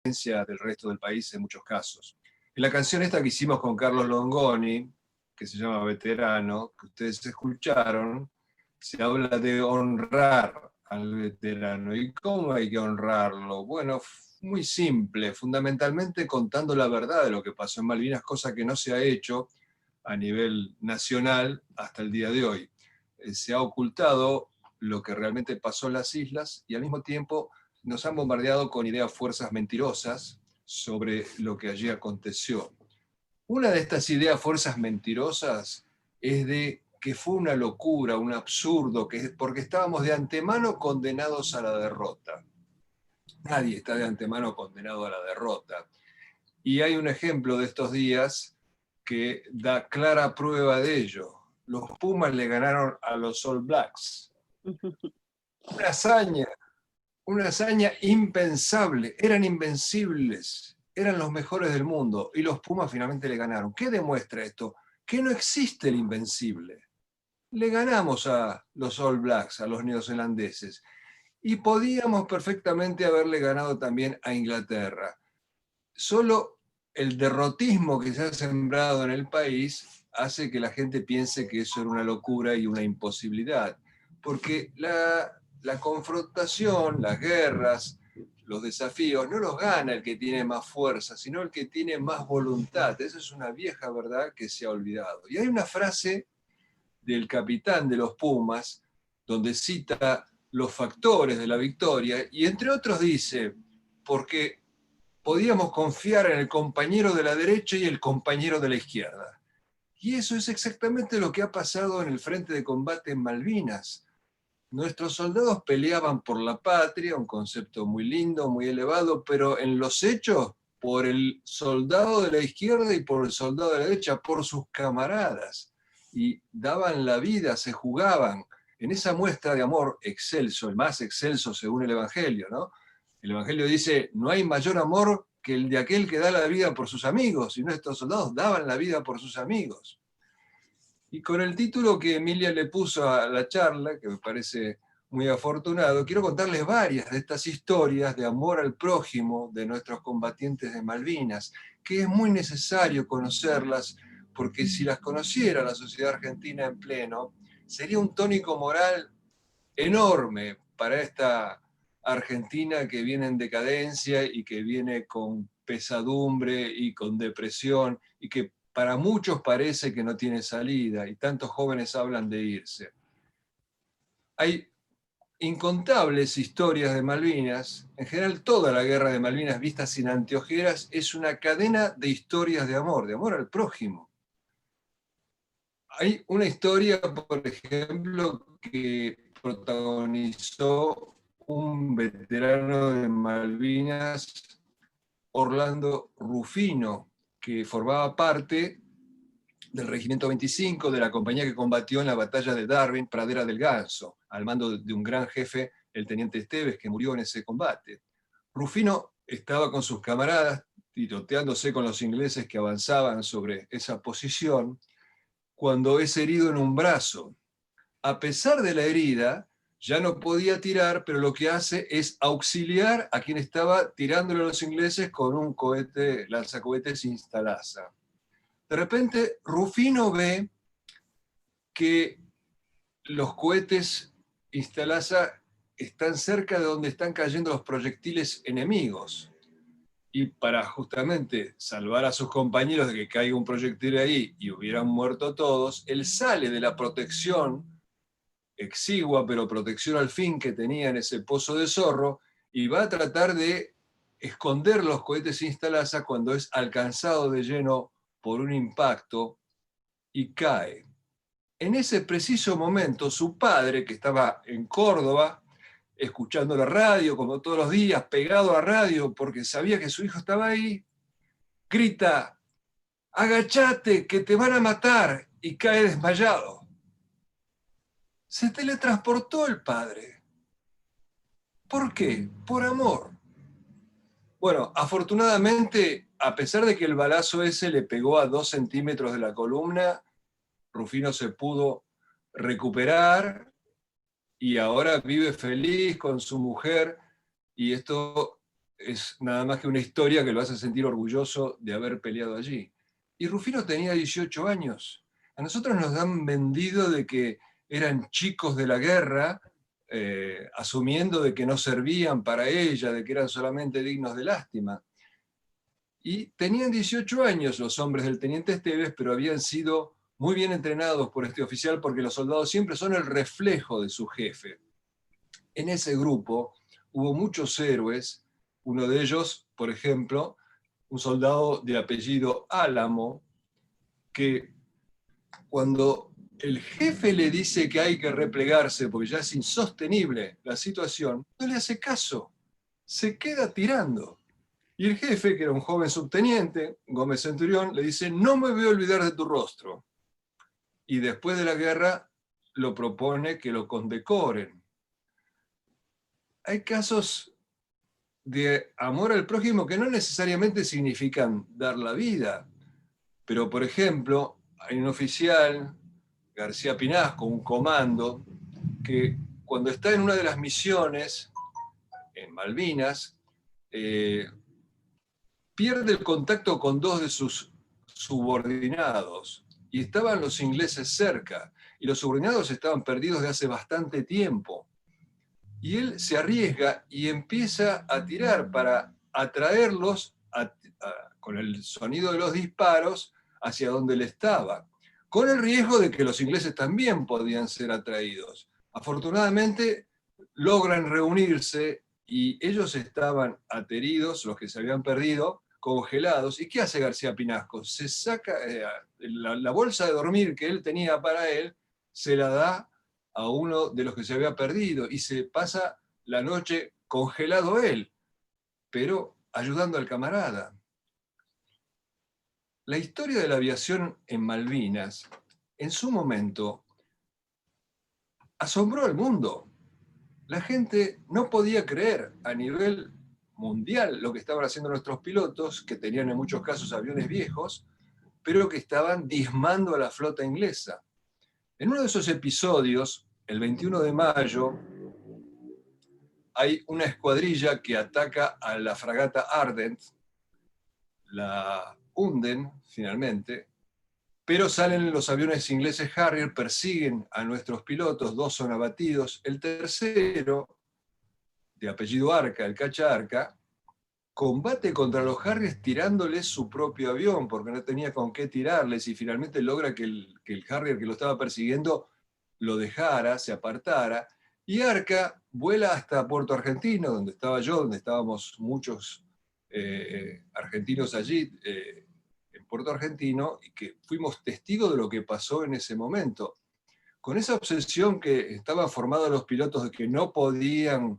del resto del país en muchos casos. En la canción esta que hicimos con Carlos Longoni, que se llama Veterano, que ustedes escucharon, se habla de honrar al veterano. ¿Y cómo hay que honrarlo? Bueno, muy simple, fundamentalmente contando la verdad de lo que pasó en Malvinas, cosa que no se ha hecho a nivel nacional hasta el día de hoy. Se ha ocultado lo que realmente pasó en las islas y al mismo tiempo nos han bombardeado con ideas fuerzas mentirosas sobre lo que allí aconteció. Una de estas ideas fuerzas mentirosas es de que fue una locura, un absurdo, porque estábamos de antemano condenados a la derrota. Nadie está de antemano condenado a la derrota. Y hay un ejemplo de estos días que da clara prueba de ello. Los Pumas le ganaron a los All Blacks. Una una hazaña impensable. Eran invencibles, eran los mejores del mundo y los Pumas finalmente le ganaron. ¿Qué demuestra esto? Que no existe el invencible. Le ganamos a los All Blacks, a los neozelandeses, y podíamos perfectamente haberle ganado también a Inglaterra. Solo el derrotismo que se ha sembrado en el país hace que la gente piense que eso era una locura y una imposibilidad, porque la confrontación, las guerras, los desafíos, no los gana el que tiene más fuerza, sino el que tiene más voluntad. Esa es una vieja verdad que se ha olvidado. Y hay una frase del capitán de los Pumas, donde cita los factores de la victoria, y entre otros dice, porque podíamos confiar en el compañero de la derecha y el compañero de la izquierda. Y eso es exactamente lo que ha pasado en el frente de combate en Malvinas. Nuestros soldados peleaban por la patria, un concepto muy lindo, muy elevado, pero en los hechos, por el soldado de la izquierda y por el soldado de la derecha, por sus camaradas. Y daban la vida, se jugaban en esa muestra de amor excelso, el más excelso según el Evangelio, ¿no? El Evangelio dice, no hay mayor amor que el de aquel que da la vida por sus amigos, y nuestros soldados daban la vida por sus amigos. Y con el título que Emilia le puso a la charla, que me parece muy afortunado, quiero contarles varias de estas historias de amor al prójimo de nuestros combatientes de Malvinas, que es muy necesario conocerlas, porque si las conociera la sociedad argentina en pleno, sería un tónico moral enorme para esta Argentina que viene en decadencia y que viene con pesadumbre y con depresión y que para muchos parece que no tiene salida y tantos jóvenes hablan de irse. Hay incontables historias de Malvinas, en general toda la guerra de Malvinas vista sin anteojeras es una cadena de historias de amor al prójimo. Hay una historia, por ejemplo, que protagonizó un veterano de Malvinas, Orlando Rufino, que formaba parte del Regimiento 25, de la compañía que combatió en la batalla de Darwin, Pradera del Ganso, al mando de un gran jefe, el teniente Esteves, que murió en ese combate. Rufino estaba con sus camaradas, tiroteándose con los ingleses que avanzaban sobre esa posición, cuando es herido en un brazo. A pesar de la herida, ya no podía tirar, pero lo que hace es auxiliar a quien estaba tirándole a los ingleses con un cohete, lanzacohetes Instalaza. De repente, Rufino ve que los cohetes Instalaza están cerca de donde están cayendo los proyectiles enemigos. Y para justamente salvar a sus compañeros de que caiga un proyectil ahí y hubieran muerto todos, él sale de la protección exigua, pero protección al fin que tenía en ese pozo de zorro, y va a tratar de esconder los cohetes Instalaza cuando es alcanzado de lleno por un impacto y cae. En ese preciso momento, su padre, que estaba en Córdoba, escuchando la radio, como todos los días, pegado a radio, porque sabía que su hijo estaba ahí, grita, agachate, que te van a matar, y cae desmayado. Se teletransportó el padre. ¿Por qué? Por amor. Bueno, afortunadamente, a pesar de que el balazo ese le pegó a 2 centímetros de la columna, Rufino se pudo recuperar y ahora vive feliz con su mujer, y esto es nada más que una historia que lo hace sentir orgulloso de haber peleado allí. Y Rufino tenía 18 años. A nosotros nos han vendido de que eran chicos de la guerra, asumiendo de que no servían para ella, de que eran solamente dignos de lástima. Y tenían 18 años los hombres del teniente Esteves, pero habían sido muy bien entrenados por este oficial porque los soldados siempre son el reflejo de su jefe. En ese grupo hubo muchos héroes, uno de ellos, por ejemplo, un soldado de apellido Álamo, que cuando el jefe le dice que hay que replegarse porque ya es insostenible la situación, no le hace caso, se queda tirando. Y el jefe, que era un joven subteniente, Gómez Centurión, le dice: no me voy a olvidar de tu rostro. Y después de la guerra lo propone que lo condecoren. Hay casos de amor al prójimo que no necesariamente significan dar la vida, pero por ejemplo, hay un oficial, García Pinasco, un comando, que cuando está en una de las misiones en Malvinas, pierde el contacto con dos de sus subordinados y estaban los ingleses cerca y los subordinados estaban perdidos de hace bastante tiempo. Y él se arriesga y empieza a tirar para atraerlos con el sonido de los disparos hacia donde él estaba, con el riesgo de que los ingleses también podían ser atraídos. Afortunadamente logran reunirse y ellos estaban ateridos, los que se habían perdido, congelados. ¿Y qué hace García Pinasco? Se saca la bolsa de dormir que él tenía para él, se la da a uno de los que se había perdido y se pasa la noche congelado él, pero ayudando al camarada. La historia de la aviación en Malvinas, en su momento, asombró al mundo. La gente no podía creer a nivel mundial lo que estaban haciendo nuestros pilotos, que tenían en muchos casos aviones viejos, pero que estaban diezmando a la flota inglesa. En uno de esos episodios, el 21 de mayo, hay una escuadrilla que ataca a la fragata Ardent, la hunden finalmente, pero salen los aviones ingleses Harrier, persiguen a nuestros pilotos, dos son abatidos, el tercero, de apellido Arca, el Cacha Arca, combate contra los Harriers tirándoles su propio avión, porque no tenía con qué tirarles, y finalmente logra que el Harrier que lo estaba persiguiendo lo dejara, se apartara, y Arca vuela hasta Puerto Argentino, donde estaba yo, donde estábamos muchos argentinos allí, en Puerto Argentino, y que fuimos testigos de lo que pasó en ese momento. Con esa obsesión que estaban formados los pilotos de que no podían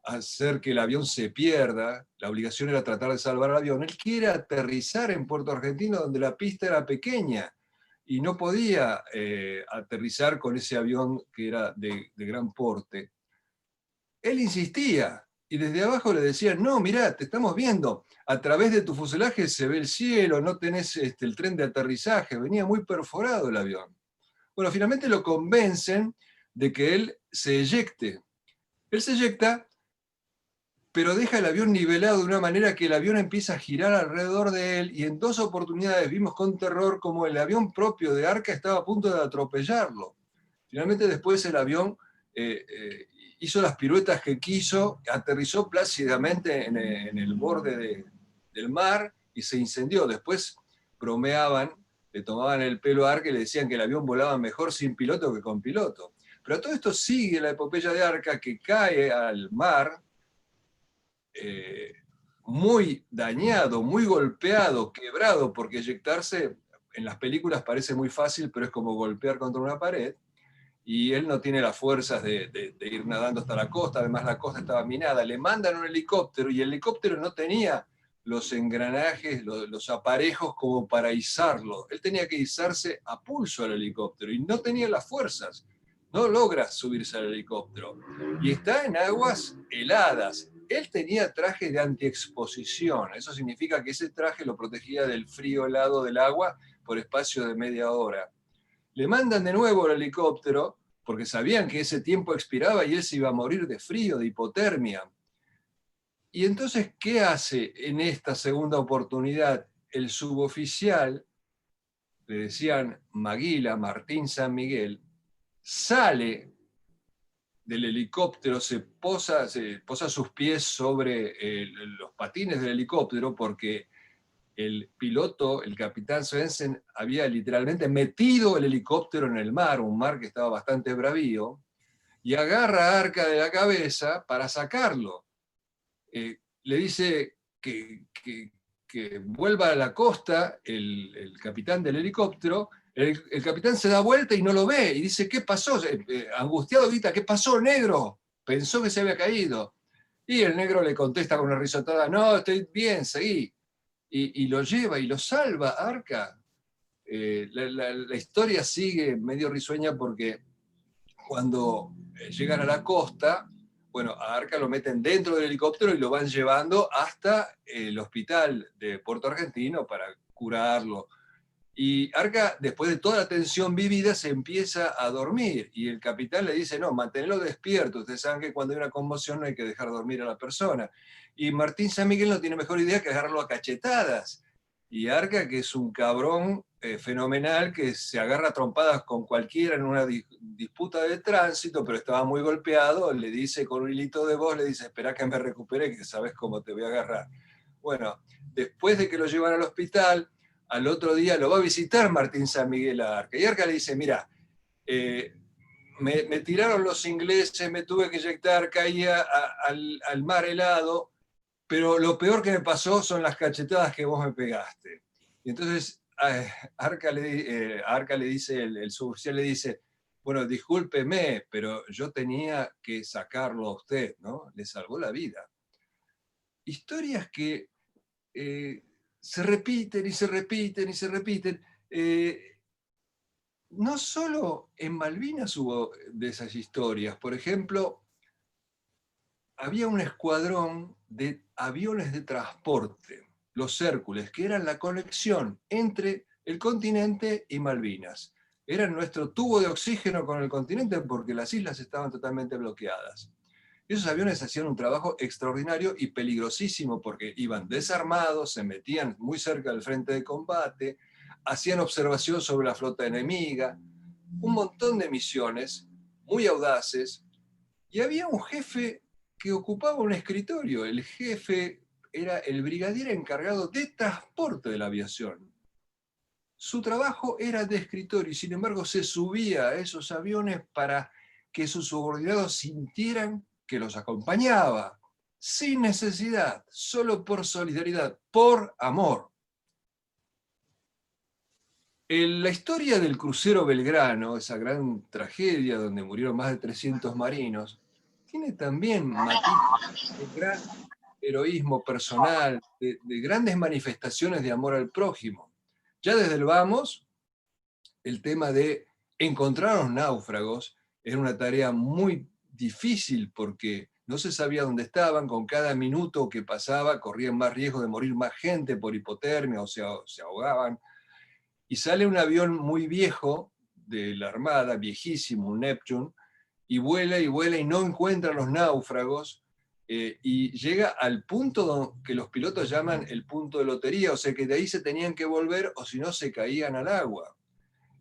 hacer que el avión se pierda, la obligación era tratar de salvar el avión, él quiere aterrizar en Puerto Argentino donde la pista era pequeña y no podía aterrizar con ese avión que era de gran porte. Él insistía y desde abajo le decían: no, mirá, te estamos viendo, a través de tu fuselaje se ve el cielo, no tenés el tren de aterrizaje, venía muy perforado el avión. Bueno, finalmente lo convencen de que él se eyecte. Él se eyecta, pero deja el avión nivelado de una manera que el avión empieza a girar alrededor de él, y en dos oportunidades vimos con terror como el avión propio de Arca estaba a punto de atropellarlo. Finalmente después el avión hizo las piruetas que quiso, aterrizó plácidamente en el borde del mar y se incendió. Después bromeaban, le tomaban el pelo a Arca y le decían que el avión volaba mejor sin piloto que con piloto. Pero a todo esto sigue la epopeya de Arca, que cae al mar, muy dañado, muy golpeado, quebrado, porque eyectarse en las películas parece muy fácil, pero es como golpear contra una pared, y él no tiene las fuerzas de ir nadando hasta la costa, además la costa estaba minada, le mandan un helicóptero y el helicóptero no tenía los engranajes, los aparejos como para izarlo, él tenía que izarse a pulso al helicóptero y no tenía las fuerzas, no logra subirse al helicóptero y está en aguas heladas. Él tenía traje de antiexposición, eso significa que ese traje lo protegía del frío helado del agua por espacio de media hora. Le mandan de nuevo el helicóptero porque sabían que ese tiempo expiraba y él se iba a morir de frío, de hipotermia. Y entonces, ¿qué hace en esta segunda oportunidad? El suboficial, le decían Maguila, Martín San Miguel, sale del helicóptero, se posa sus pies sobre los patines del helicóptero porque el piloto, el capitán Svendsen, había literalmente metido el helicóptero en el mar, un mar que estaba bastante bravío, y agarra a Arca de la cabeza para sacarlo. Le dice que vuelva a la costa el capitán del helicóptero. El capitán se da vuelta y no lo ve, y dice, ¿qué pasó? Angustiado grita, ¿qué pasó, negro? Pensó que se había caído. Y el negro le contesta con una risotada, no, estoy bien, seguí. Y lo lleva y lo salva Arca. La historia sigue medio risueña porque cuando llegan a la costa, bueno, a Arca lo meten dentro del helicóptero y lo van llevando hasta el hospital de Puerto Argentino para curarlo. Y Arca, después de toda la tensión vivida, se empieza a dormir. Y el capitán le dice, no, manténlo despierto. Ustedes saben que cuando hay una conmoción no hay que dejar dormir a la persona. Y Martín San Miguel no tiene mejor idea que agarrarlo a cachetadas. Y Arca, que es un cabrón fenomenal, que se agarra a trompadas con cualquiera en una disputa de tránsito, pero estaba muy golpeado, le dice con un hilito de voz, le dice, espera que me recupere, que sabes cómo te voy a agarrar. Bueno, después de que lo llevan al hospital, al otro día lo va a visitar Martín San Miguel a Arca. Y Arca le dice, mira, me tiraron los ingleses, me tuve que inyectar, caía al mar helado, pero lo peor que me pasó son las cachetadas que vos me pegaste. Y entonces Arca le dice, el suboficial le dice, bueno, discúlpeme, pero yo tenía que sacarlo a usted, ¿no? Le salvó la vida. Historias que se repiten y se repiten y se repiten. No solo en Malvinas hubo de esas historias. Por ejemplo, había un escuadrón de aviones de transporte, los Hércules, que eran la conexión entre el continente y Malvinas. Eran nuestro tubo de oxígeno con el continente porque las islas estaban totalmente bloqueadas. Esos aviones hacían un trabajo extraordinario y peligrosísimo porque iban desarmados, se metían muy cerca del frente de combate, hacían observación sobre la flota enemiga, un montón de misiones muy audaces, y había un jefe que ocupaba un escritorio. El jefe era el brigadier encargado de transporte de la aviación. Su trabajo era de escritorio y sin embargo se subía a esos aviones para que sus subordinados sintieran que los acompañaba, sin necesidad, solo por solidaridad, por amor. La historia del crucero Belgrano, esa gran tragedia donde murieron más de 300 marinos, tiene también matices de gran heroísmo personal, de grandes manifestaciones de amor al prójimo. Ya desde el vamos, el tema de encontrar a los náufragos era una tarea muy difícil porque no se sabía dónde estaban, con cada minuto que pasaba corrían más riesgo de morir más gente por hipotermia o se ahogaban. Y sale un avión muy viejo de la Armada, viejísimo, un Neptune, y vuela y no encuentra a los náufragos, y llega al punto que los pilotos llaman el punto de lotería, o sea que de ahí se tenían que volver o si no se caían al agua.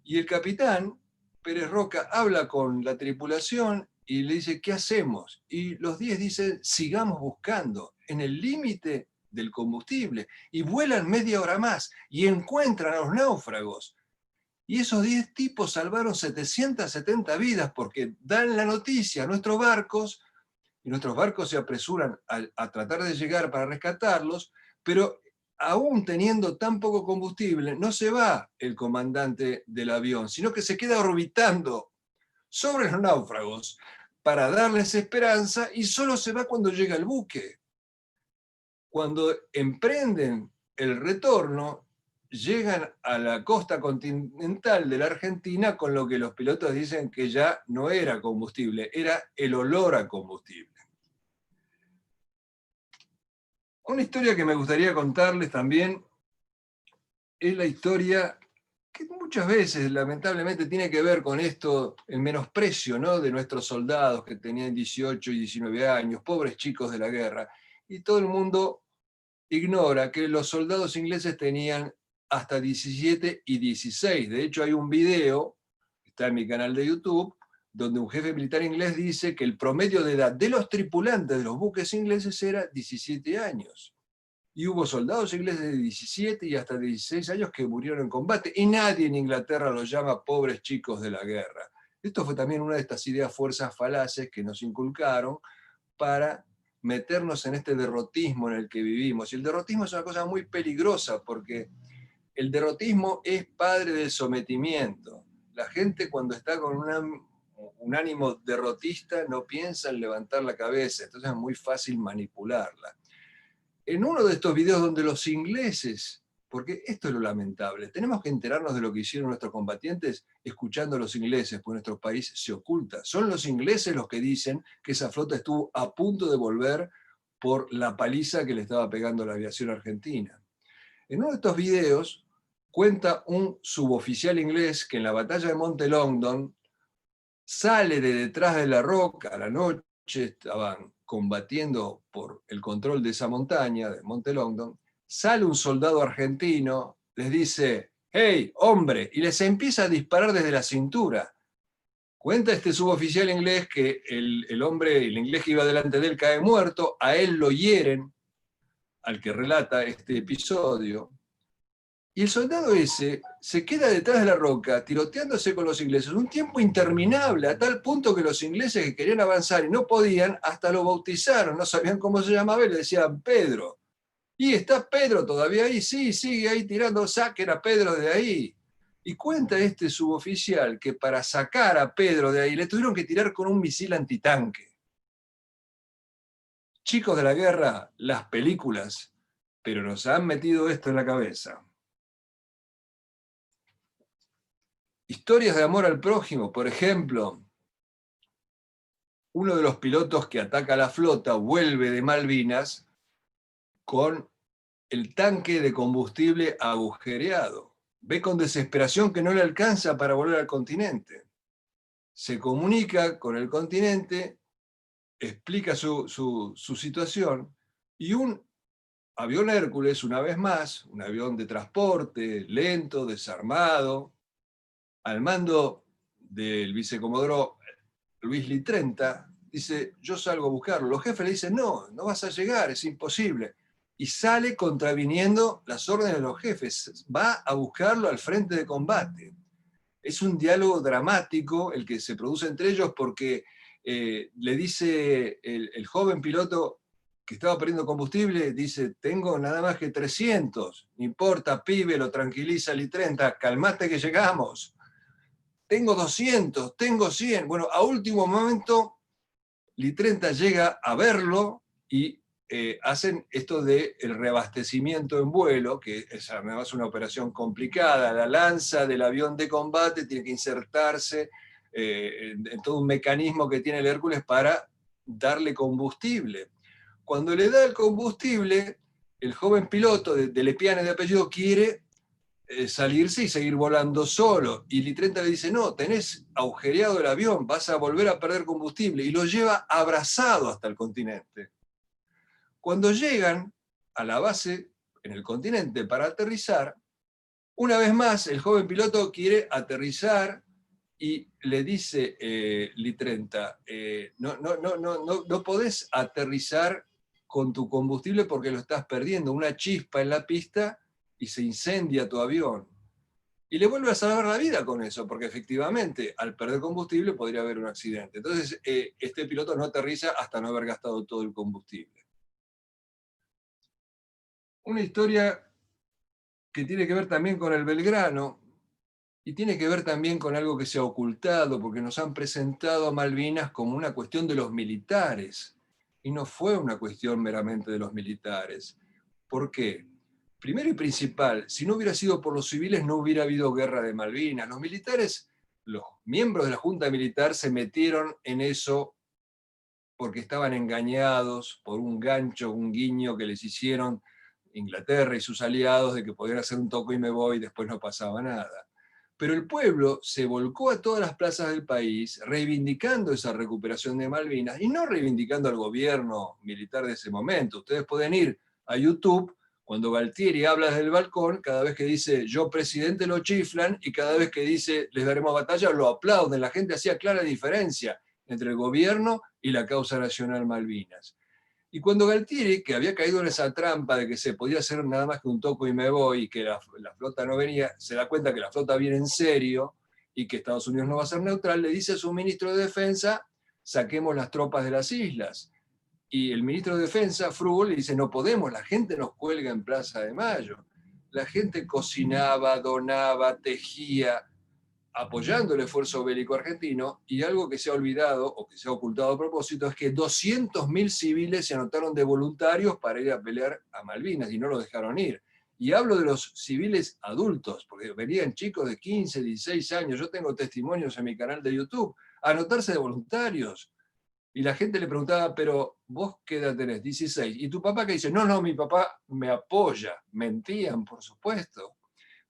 Y el capitán, Pérez Roca, habla con la tripulación y le dice, ¿qué hacemos? Y los 10 dicen, sigamos buscando, en el límite del combustible, y vuelan media hora más y encuentran a los náufragos. Y esos 10 tipos salvaron 770 vidas porque dan la noticia a nuestros barcos, y nuestros barcos se apresuran a tratar de llegar para rescatarlos, pero aún teniendo tan poco combustible, no se va el comandante del avión, sino que se queda orbitando sobre los náufragos para darles esperanza y solo se va cuando llega el buque. Cuando emprenden el retorno, llegan a la costa continental de la Argentina con lo que los pilotos dicen que ya no era combustible, era el olor a combustible. Una historia que me gustaría contarles también es la historia que muchas veces, lamentablemente, tiene que ver con esto, el menosprecio, ¿no?, de nuestros soldados que tenían 18 y 19 años, pobres chicos de la guerra, y todo el mundo ignora que los soldados ingleses tenían hasta 17 y 16. De hecho, hay un video, está en mi canal de YouTube, donde un jefe militar inglés dice que el promedio de edad de los tripulantes de los buques ingleses era 17 años. Y hubo soldados ingleses de 17 y hasta 16 años que murieron en combate, y nadie en Inglaterra los llama pobres chicos de la guerra. Esto fue también una de estas ideas fuerzas falaces que nos inculcaron para meternos en este derrotismo en el que vivimos. Y el derrotismo es una cosa muy peligrosa, porque el derrotismo es padre del sometimiento. La gente, cuando está con un ánimo derrotista, no piensa en levantar la cabeza, entonces es muy fácil manipularla. En uno de estos videos donde los ingleses, porque esto es lo lamentable, tenemos que enterarnos de lo que hicieron nuestros combatientes escuchando a los ingleses, porque nuestro país se oculta. Son los ingleses los que dicen que esa flota estuvo a punto de volver por la paliza que le estaba pegando la aviación argentina. En uno de estos videos cuenta un suboficial inglés que en la batalla de Monte Longdon sale de detrás de la roca a la noche, estaban combatiendo por el control de esa montaña, de Monte Longdon, sale un soldado argentino, les dice, hey, hombre, y les empieza a disparar desde la cintura. Cuenta este suboficial inglés que el hombre, el inglés que iba delante de él, cae muerto, a él lo hieren, al que relata este episodio, y el soldado ese se queda detrás de la roca, tiroteándose con los ingleses, un tiempo interminable, a tal punto que los ingleses que querían avanzar y no podían, hasta lo bautizaron, no sabían cómo se llamaba, y le decían Pedro. ¿Y está Pedro todavía ahí? Sí, sigue ahí tirando, saquen a Pedro de ahí. Y cuenta este suboficial que para sacar a Pedro de ahí le tuvieron que tirar con un misil antitanque. Chicos de la guerra, las películas, pero nos han metido esto en la cabeza. Historias de amor al prójimo, por ejemplo, uno de los pilotos que ataca la flota vuelve de Malvinas con el tanque de combustible agujereado. Ve con desesperación que no le alcanza para volver al continente. Se comunica con el continente, explica su situación, y un avión Hércules, una vez más, un avión de transporte, lento, desarmado, al mando del vicecomodoro Luis Litrenta, dice, yo salgo a buscarlo. Los jefes le dicen, no, no vas a llegar, es imposible. Y sale contraviniendo las órdenes de los jefes, va a buscarlo al frente de combate. Es un diálogo dramático el que se produce entre ellos, porque le dice el joven piloto que estaba perdiendo combustible, dice, tengo nada más que 300, no importa, pibe, lo tranquiliza Litrenta, calmate que llegamos. Tengo 200, tengo 100. Bueno, a último momento, Litrenta llega a verlo y hacen esto del reabastecimiento en vuelo, que es además una operación complicada. La lanza del avión de combate tiene que insertarse en todo un mecanismo que tiene el Hércules para darle combustible. Cuando le da el combustible, el joven piloto de Lepiane de apellido quiere salirse y seguir volando solo. Y Litrenta le dice, no, tenés agujereado el avión, vas a volver a perder combustible. Y lo lleva abrazado hasta el continente. Cuando llegan a la base en el continente para aterrizar, una vez más el joven piloto quiere aterrizar y le dice Litrenta, no podés aterrizar con tu combustible porque lo estás perdiendo. Una chispa en la pista y se incendia tu avión. Y le vuelve a salvar la vida con eso, porque efectivamente al perder combustible podría haber un accidente. Entonces este piloto no aterriza hasta no haber gastado todo el combustible. Una historia que tiene que ver también con el Belgrano y tiene que ver también con algo que se ha ocultado, porque nos han presentado a Malvinas como una cuestión de los militares, y no fue una cuestión meramente de los militares. ¿Por qué? Primero y principal, si no hubiera sido por los civiles no hubiera habido guerra de Malvinas. Los militares, los miembros de la Junta Militar se metieron en eso porque estaban engañados por un gancho, un guiño que les hicieron Inglaterra y sus aliados de que podían hacer un toco y me voy y después no pasaba nada. Pero el pueblo se volcó a todas las plazas del país reivindicando esa recuperación de Malvinas y no reivindicando al gobierno militar de ese momento. Ustedes pueden ir a YouTube, cuando Galtieri habla desde el balcón, cada vez que dice yo presidente lo chiflan y cada vez que dice les daremos batalla lo aplauden. La gente hacía clara diferencia entre el gobierno y la causa nacional Malvinas. Y cuando Galtieri, que había caído en esa trampa de que se podía hacer nada más que un toco y me voy, y que la flota no venía, se da cuenta que la flota viene en serio y que Estados Unidos no va a ser neutral, le dice a su ministro de Defensa, saquemos las tropas de las islas. Y el ministro de Defensa, Frugol, le dice, no podemos, la gente nos cuelga en Plaza de Mayo. La gente cocinaba, donaba, tejía, apoyando el esfuerzo bélico argentino, y algo que se ha olvidado o que se ha ocultado a propósito es que 200.000 civiles se anotaron de voluntarios para ir a pelear a Malvinas y no los dejaron ir. Y hablo de los civiles adultos, porque venían chicos de 15, 16 años, yo tengo testimonios en mi canal de YouTube, a anotarse de voluntarios. Y la gente le preguntaba, pero vos qué edad tenés, 16. ¿Y tu papá qué dice? No, no, mi papá me apoya. Mentían, por supuesto.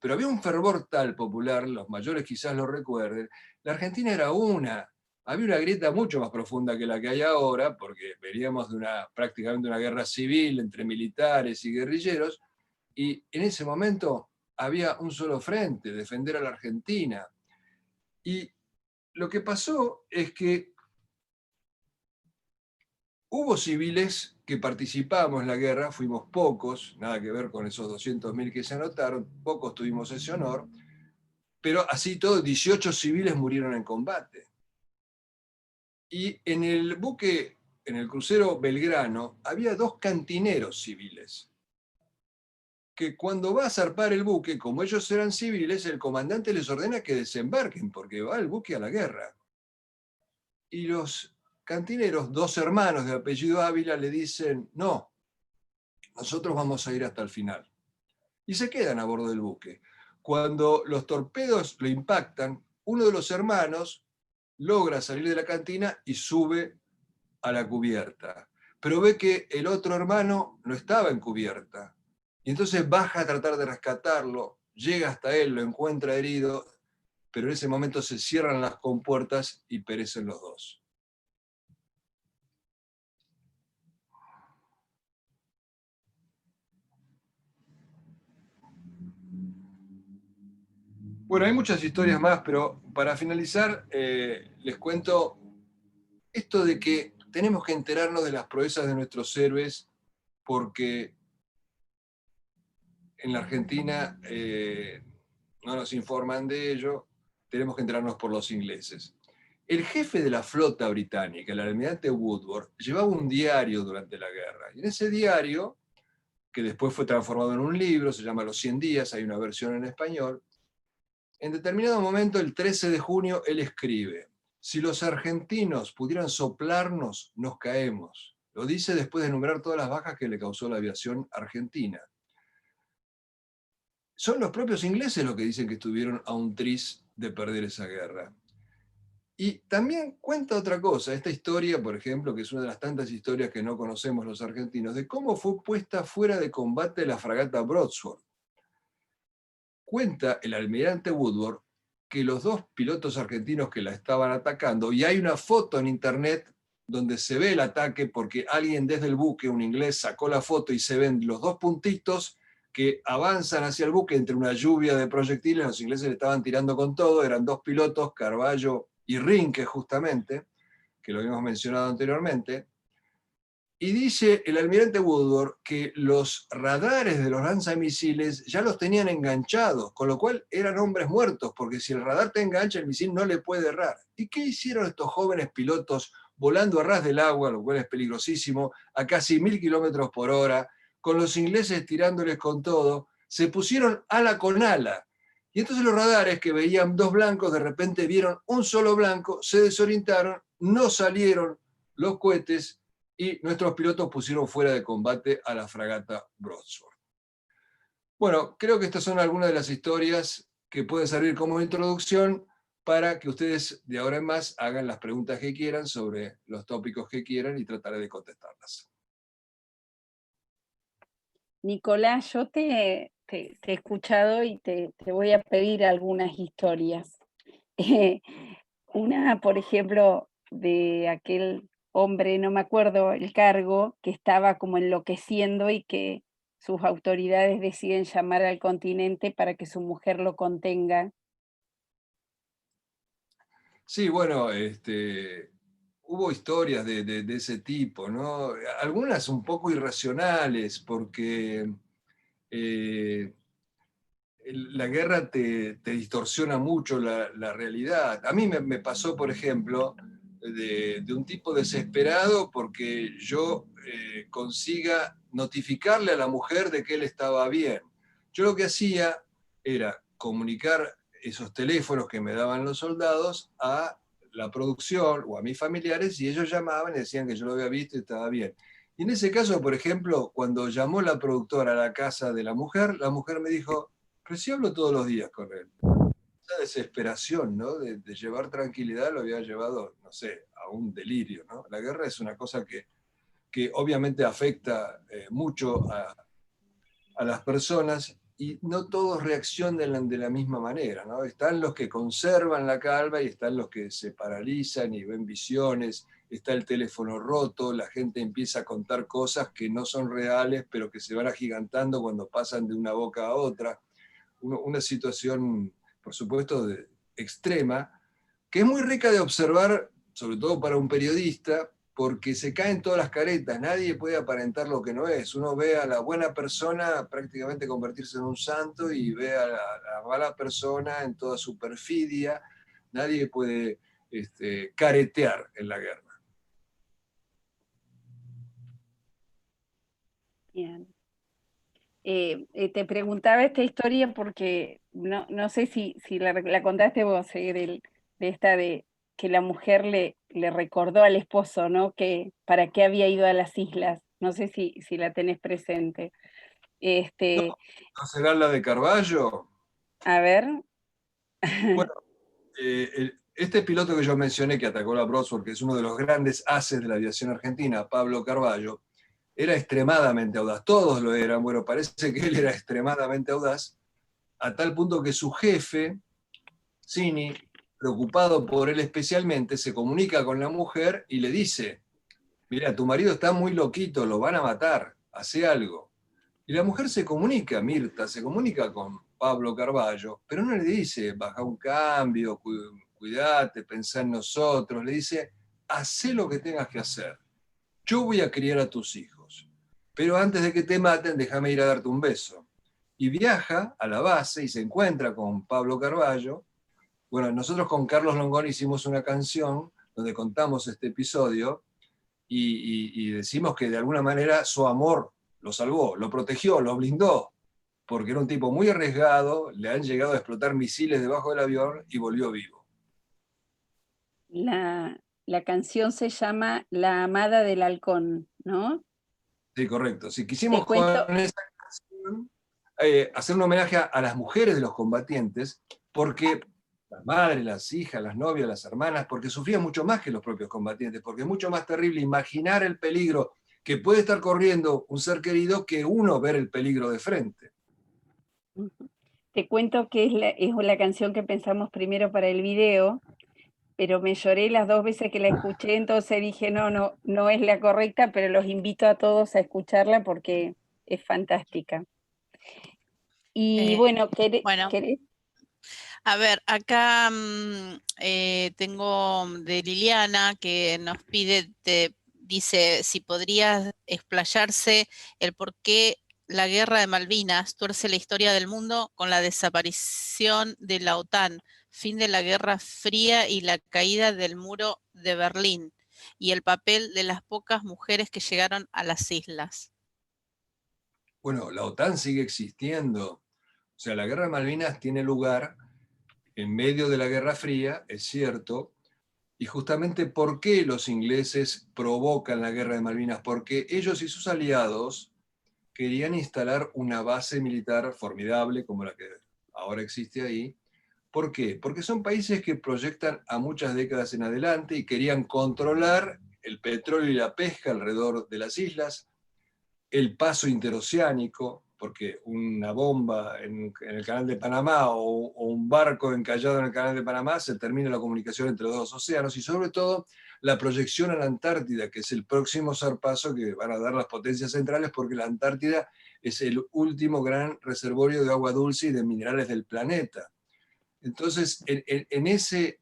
Pero había un fervor tal popular, los mayores quizás lo recuerden, la Argentina era una, había una grieta mucho más profunda que la que hay ahora, porque veníamos de prácticamente una guerra civil entre militares y guerrilleros, y en ese momento había un solo frente, defender a la Argentina. Y lo que pasó es que hubo civiles que participamos en la guerra, fuimos pocos, nada que ver con esos 200.000 que se anotaron, pocos tuvimos ese honor, pero así todo, 18 civiles murieron en combate. Y en el buque, en el crucero Belgrano, había 2 cantineros civiles, que cuando va a zarpar el buque, como ellos eran civiles, el comandante les ordena que desembarquen, porque va el buque a la guerra. Y los cantineros, 2 hermanos de apellido Ávila, le dicen, no, nosotros vamos a ir hasta el final. Y se quedan a bordo del buque. Cuando los torpedos lo impactan, uno de los hermanos logra salir de la cantina y sube a la cubierta. Pero ve que el otro hermano no estaba en cubierta. Y entonces baja a tratar de rescatarlo, llega hasta él, lo encuentra herido, pero en ese momento se cierran las compuertas y perecen los 2. Bueno, hay muchas historias más, pero para finalizar les cuento esto de que tenemos que enterarnos de las proezas de nuestros héroes porque en la Argentina no nos informan de ello, tenemos que enterarnos por los ingleses. El jefe de la flota británica, el almirante Woodward, llevaba un diario durante la guerra. Y en ese diario, que después fue transformado en un libro, se llama Los 100 días, hay una versión en español, en determinado momento, el 13 de junio, él escribe, si los argentinos pudieran soplarnos, nos caemos. Lo dice después de enumerar todas las bajas que le causó la aviación argentina. Son los propios ingleses los que dicen que estuvieron a un tris de perder esa guerra. Y también cuenta otra cosa, esta historia, por ejemplo, que es una de las tantas historias que no conocemos los argentinos, de cómo fue puesta fuera de combate la fragata Broadsword. Cuenta el almirante Woodward que los 2 pilotos argentinos que la estaban atacando, y hay una foto en internet donde se ve el ataque porque alguien desde el buque, un inglés, sacó la foto y se ven los 2 puntitos que avanzan hacia el buque entre una lluvia de proyectiles, los ingleses le estaban tirando con todo, eran 2 pilotos, Carballo y Rinke justamente, que lo habíamos mencionado anteriormente, y dice el almirante Woodward que los radares de los lanzamisiles ya los tenían enganchados, con lo cual eran hombres muertos, porque si el radar te engancha, el misil no le puede errar. ¿Y qué hicieron estos jóvenes pilotos volando a ras del agua, lo cual es peligrosísimo, a casi 1000 kilómetros por hora, con los ingleses tirándoles con todo? Se pusieron ala con ala. Y entonces los radares que veían 2 blancos, de repente vieron un solo blanco, se desorientaron, no salieron los cohetes, y nuestros pilotos pusieron fuera de combate a la fragata Broadsword. Bueno, creo que estas son algunas de las historias que pueden servir como introducción para que ustedes de ahora en más hagan las preguntas que quieran sobre los tópicos que quieran y trataré de contestarlas. Nicolás, yo te te he escuchado y te voy a pedir algunas historias. Eh, una, por ejemplo, de aquel hombre, no me acuerdo el cargo, que estaba como enloqueciendo y que sus autoridades deciden llamar al continente para que su mujer lo contenga. Sí, bueno, hubo historias de ese tipo, ¿no? Algunas un poco irracionales, porque eh, la guerra te distorsiona mucho la realidad. A mí me pasó, por ejemplo, de un tipo desesperado porque yo consiga notificarle a la mujer de que él estaba bien. Yo lo que hacía era comunicar esos teléfonos que me daban los soldados a la producción o a mis familiares, y ellos llamaban y decían que yo lo había visto y estaba bien. Y en ese caso, por ejemplo, cuando llamó la productora a la casa de la mujer me dijo: pero si hablo todos los días con él. Esa desesperación, ¿no? De llevar tranquilidad lo había llevado, no sé, a un delirio, ¿no? La guerra es una cosa que obviamente afecta mucho a las personas, y no todos reaccionan de la misma manera, ¿no? Están los que conservan la calma y están los que se paralizan y ven visiones, está el teléfono roto, la gente empieza a contar cosas que no son reales, pero que se van agigantando cuando pasan de una boca a otra. Una situación, por supuesto, extrema, que es muy rica de observar, sobre todo para un periodista, porque se caen todas las caretas, nadie puede aparentar lo que no es. Uno ve a la buena persona prácticamente convertirse en un santo y ve a la mala persona en toda su perfidia. Nadie puede caretear en la guerra. Bien. Te preguntaba esta historia porque no sé si la contaste vos, de esta de que la mujer le recordó al esposo, ¿no? Que para qué había ido a las islas. No sé si la tenés presente. ¿No, Este, no será la de Carballo? a ver, Bueno, este piloto que yo mencioné que atacó la Brodsworth, que es uno de los grandes ases de la aviación argentina, Pablo Carballo, era extremadamente audaz. Todos lo eran. Bueno, parece que él era extremadamente audaz, a tal punto que su jefe, Cini, preocupado por él especialmente, se comunica con la mujer y le dice: mira, tu marido está muy loquito, lo van a matar, hace algo. Y la mujer se comunica, Mirta, se comunica con Pablo Carballo, pero no le dice: baja un cambio, cuidate, pensá en nosotros. Le dice: hacé lo que tengas que hacer. Yo voy a criar a tus hijos, pero antes de que te maten, déjame ir a darte un beso. Y viaja a la base y se encuentra con Pablo Carballo. Bueno, nosotros con Carlos Longón hicimos una canción donde contamos este episodio, y decimos que de alguna manera su amor lo salvó, lo protegió, lo blindó, porque era un tipo muy arriesgado, le han llegado a explotar misiles debajo del avión y volvió vivo. la canción se llama La amada del halcón, ¿no? Sí, correcto. Si Te quisimos cuento, con esa canción hacer un homenaje a las mujeres de los combatientes, porque las madres, las hijas, las novias, las hermanas, porque sufrían mucho más que los propios combatientes, porque es mucho más terrible imaginar el peligro que puede estar corriendo un ser querido que uno ver el peligro de frente. te cuento que es la canción que pensamos primero para el video, pero me lloré las dos veces que la escuché, entonces dije, no es la correcta, pero los invito a todos a escucharla porque es fantástica. Y Eh, bueno, bueno, ¿querés? a ver, acá tengo de Liliana que nos pide, dice si podrías explayarse el por qué la guerra de Malvinas tuerce la historia del mundo con la desaparición de la OTAN, fin de la Guerra Fría y la caída del muro de Berlín, y el papel de las pocas mujeres que llegaron a las islas. Bueno, la OTAN sigue existiendo. O sea, la guerra de Malvinas tiene lugar en medio de la Guerra Fría, es cierto. Y justamente, ¿por qué los ingleses provocan la guerra de Malvinas? Porque ellos y sus aliados querían instalar una base militar formidable como la que ahora existe ahí. ¿Por qué? Porque son países que proyectan a muchas décadas en adelante y querían controlar el petróleo y la pesca alrededor de las islas, el paso interoceánico, porque una bomba en el canal de Panamá o un barco encallado en el canal de Panamá, se termina la comunicación entre los dos océanos, y sobre todo la proyección a la Antártida, que es el próximo zarpazo que van a dar las potencias centrales, porque la Antártida es el último gran reservorio de agua dulce y de minerales del planeta. Entonces, en ese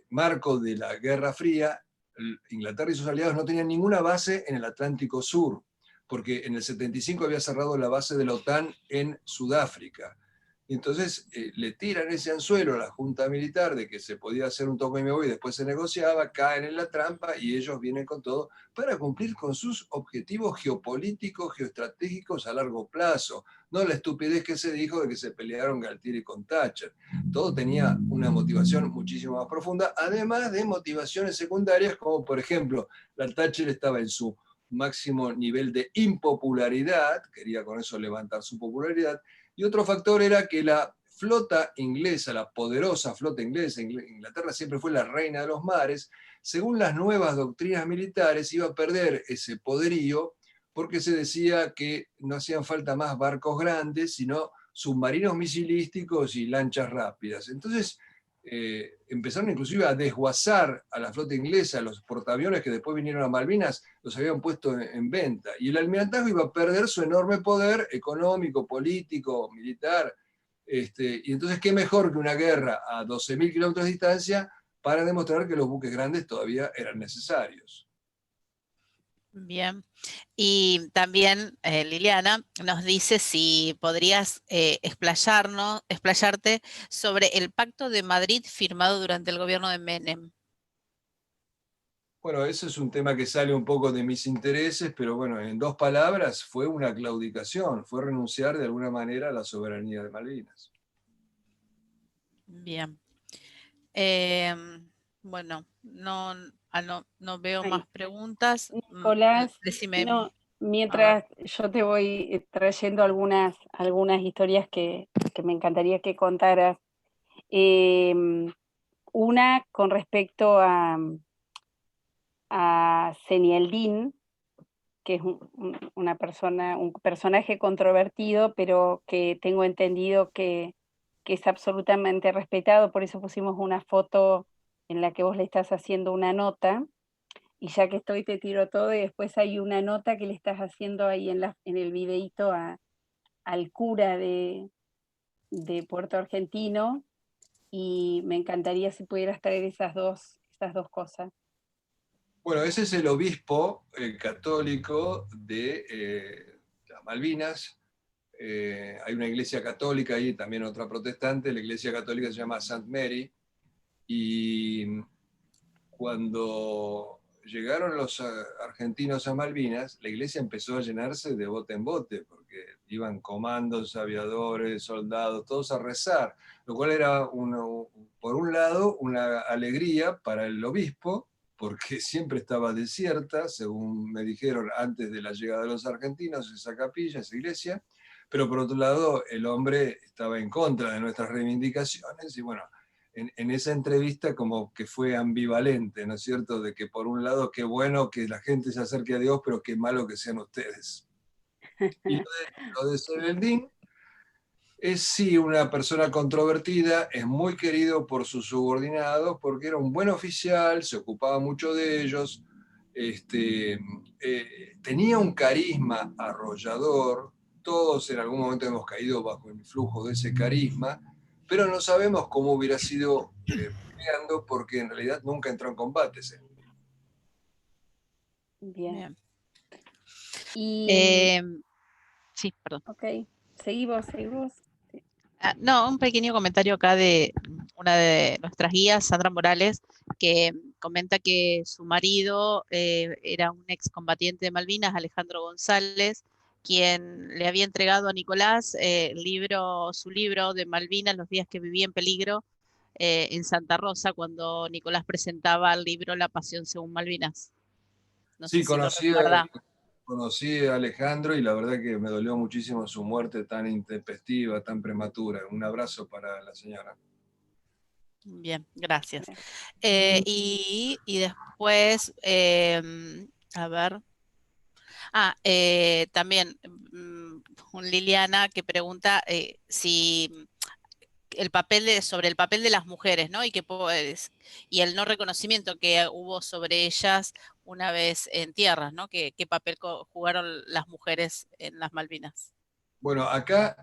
marco de la Guerra Fría, Inglaterra y sus aliados no tenían ninguna base en el Atlántico Sur, porque en el 75 había cerrado la base de la OTAN en Sudáfrica. Y entonces le tiran ese anzuelo a la Junta Militar de que se podía hacer un toma y me voy, y después se negociaba, caen en la trampa y ellos vienen con todo para cumplir con sus objetivos geopolíticos, geoestratégicos a largo plazo. No la estupidez que se dijo de que se pelearon Galtieri con Thatcher. Todo tenía una motivación muchísimo más profunda, además de motivaciones secundarias, como por ejemplo, la Thatcher estaba en su máximo nivel de impopularidad, quería con eso levantar su popularidad, y otro factor era que la flota inglesa, la poderosa flota inglesa, Inglaterra siempre fue la reina de los mares, según las nuevas doctrinas militares iba a perder ese poderío porque se decía que no hacían falta más barcos grandes, sino submarinos misilísticos y lanchas rápidas. Entonces empezaron inclusive a desguazar a la flota inglesa, los portaaviones que después vinieron a Malvinas, los habían puesto en venta. Y el almirantazgo iba a perder su enorme poder económico, político, militar. Y entonces, ¿qué mejor que una guerra a 12.000 kilómetros de distancia para demostrar que los buques grandes todavía eran necesarios? Bien. Y también Liliana nos dice si podrías explayarte sobre el Pacto de Madrid firmado durante el gobierno de Menem. Bueno, ese es un tema que sale un poco de mis intereses, pero bueno, en 2 palabras, fue una claudicación, fue renunciar de alguna manera a la soberanía de Malvinas. Bien. Bueno, no veo Ay, más preguntas. Nicolás, Decime. no, mientras yo te voy trayendo algunas historias que me encantaría que contaras. Una con respecto a Zenialdin, que es un personaje controvertido, pero que tengo entendido que es absolutamente respetado, por eso pusimos una foto en la que vos le estás haciendo una nota, y ya que estoy te tiro todo, y después hay una nota que le estás haciendo ahí en el videíto al cura de Puerto Argentino, y me encantaría si pudieras traer esas dos cosas. Bueno, ese es el obispo católico de las Malvinas. Hay una iglesia católica y también otra protestante. La iglesia católica se llama St. Mary. Y cuando llegaron los argentinos a Malvinas, la iglesia empezó a llenarse de bote en bote, porque iban comandos, aviadores, soldados, todos a rezar, lo cual era, por un lado, una alegría para el obispo, porque siempre estaba desierta, según me dijeron antes de la llegada de los argentinos, esa capilla, esa iglesia, pero por otro lado, el hombre estaba en contra de nuestras reivindicaciones, y bueno, en esa entrevista como que fue ambivalente, ¿no es cierto? De que por un lado, qué bueno que la gente se acerque a Dios, pero qué malo que sean ustedes. Y lo de Zeldin es sí una persona controvertida, es muy querido por sus subordinados, porque era un buen oficial, se ocupaba mucho de ellos, tenía un carisma arrollador, todos en algún momento hemos caído bajo el flujo de ese carisma, pero no sabemos cómo hubiera sido peleando, porque en realidad nunca entró en combates. Bien. Bien. Y, Sí, perdón. ok, seguimos. Sí. No, un pequeño comentario acá de una de nuestras guías, Sandra Morales, que comenta que su marido era un excombatiente de Malvinas, Alejandro González, quien le había entregado a Nicolás su libro de Malvinas, Los días que viví en peligro, en Santa Rosa, cuando Nicolás presentaba el libro La pasión según Malvinas. No sé Sí, si lo recuerda. conocí a Alejandro y la verdad que me dolió muchísimo su muerte tan intempestiva, tan prematura. Un abrazo para la señora. Bien, gracias. Bien. Y después, a ver. También Liliana, que pregunta si sobre el papel de las mujeres, ¿no? Y el no reconocimiento que hubo sobre ellas una vez en tierra, ¿no? ¿Qué papel jugaron las mujeres en las Malvinas? Bueno, acá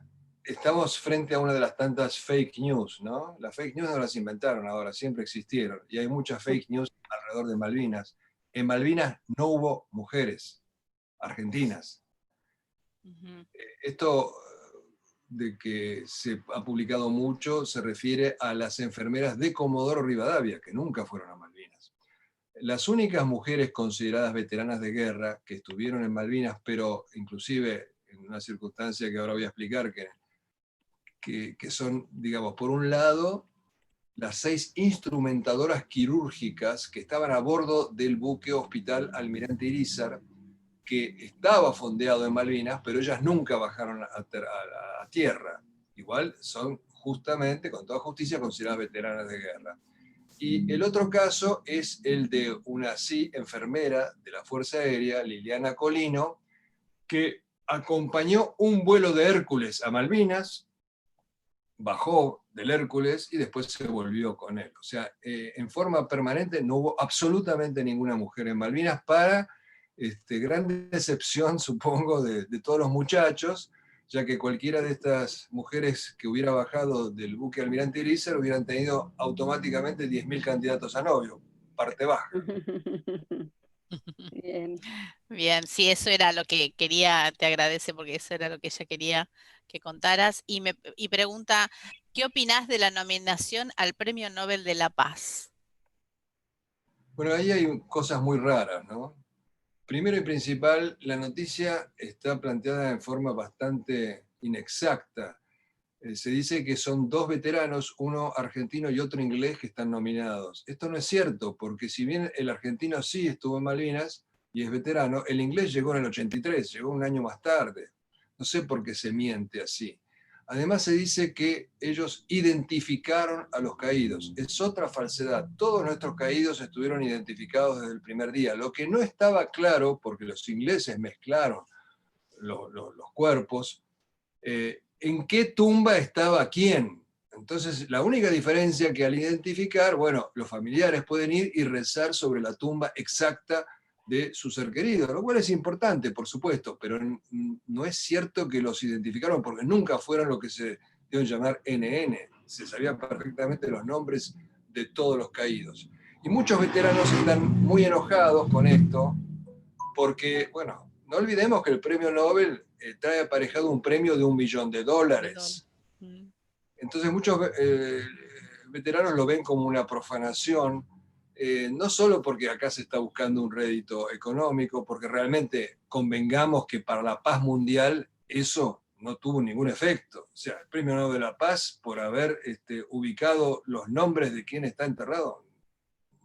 estamos frente a una de las tantas fake news, ¿no? Las fake news no las inventaron ahora, siempre existieron. Y hay muchas fake news alrededor de Malvinas. En Malvinas no hubo mujeres argentinas. Ujú. Esto de que se ha publicado mucho se refiere a las enfermeras de Comodoro Rivadavia, que nunca fueron a Malvinas. Las únicas mujeres consideradas veteranas de guerra que estuvieron en Malvinas, pero inclusive en una circunstancia que ahora voy a explicar, que son, digamos, por un lado, las 6 instrumentadoras quirúrgicas que estaban a bordo del buque Hospital Almirante Irizar, que estaba fondeado en Malvinas, pero ellas nunca bajaron a tierra. Igual son justamente, con toda justicia, consideradas veteranas de guerra. Y el otro caso es el de una enfermera de la Fuerza Aérea, Liliana Colino, que acompañó un vuelo de Hércules a Malvinas, bajó del Hércules y después se volvió con él. O sea, en forma permanente no hubo absolutamente ninguna mujer en Malvinas, para gran decepción, supongo, de todos los muchachos, ya que cualquiera de estas mujeres que hubiera bajado del buque Almirante Irizar hubieran tenido automáticamente 10.000 candidatos a novio, parte baja. Bien. Bien, sí, eso era lo que quería, te agradece porque eso era lo que ella quería que contaras. Y pregunta, ¿qué opinás de la nominación al Premio Nobel de la Paz? Bueno, ahí hay cosas muy raras, ¿no? Primero y principal, la noticia está planteada en forma bastante inexacta. Se dice que son 2 veteranos, uno argentino y otro inglés, que están nominados. Esto no es cierto, porque si bien el argentino sí estuvo en Malvinas y es veterano, el inglés llegó en el 83, llegó un año más tarde. No sé por qué se miente así. Además se dice que ellos identificaron a los caídos. Es otra falsedad. Todos nuestros caídos estuvieron identificados desde el primer día. Lo que no estaba claro, porque los ingleses mezclaron los cuerpos, en qué tumba estaba quién. Entonces, la única diferencia que al identificar, bueno, los familiares pueden ir y rezar sobre la tumba exacta de su ser querido, lo cual es importante, por supuesto, pero no es cierto que los identificaron, porque nunca fueron lo que se deben llamar NN. Se sabían perfectamente los nombres de todos los caídos. Y muchos veteranos están muy enojados con esto, porque, bueno, no olvidemos que el premio Nobel trae aparejado un premio de $1 millón. Mm. Entonces muchos veteranos lo ven como una profanación, no solo porque acá se está buscando un rédito económico, porque realmente convengamos que para la paz mundial eso no tuvo ningún efecto. O sea, el premio Nobel de la Paz, por haber ubicado los nombres de quien está enterrado,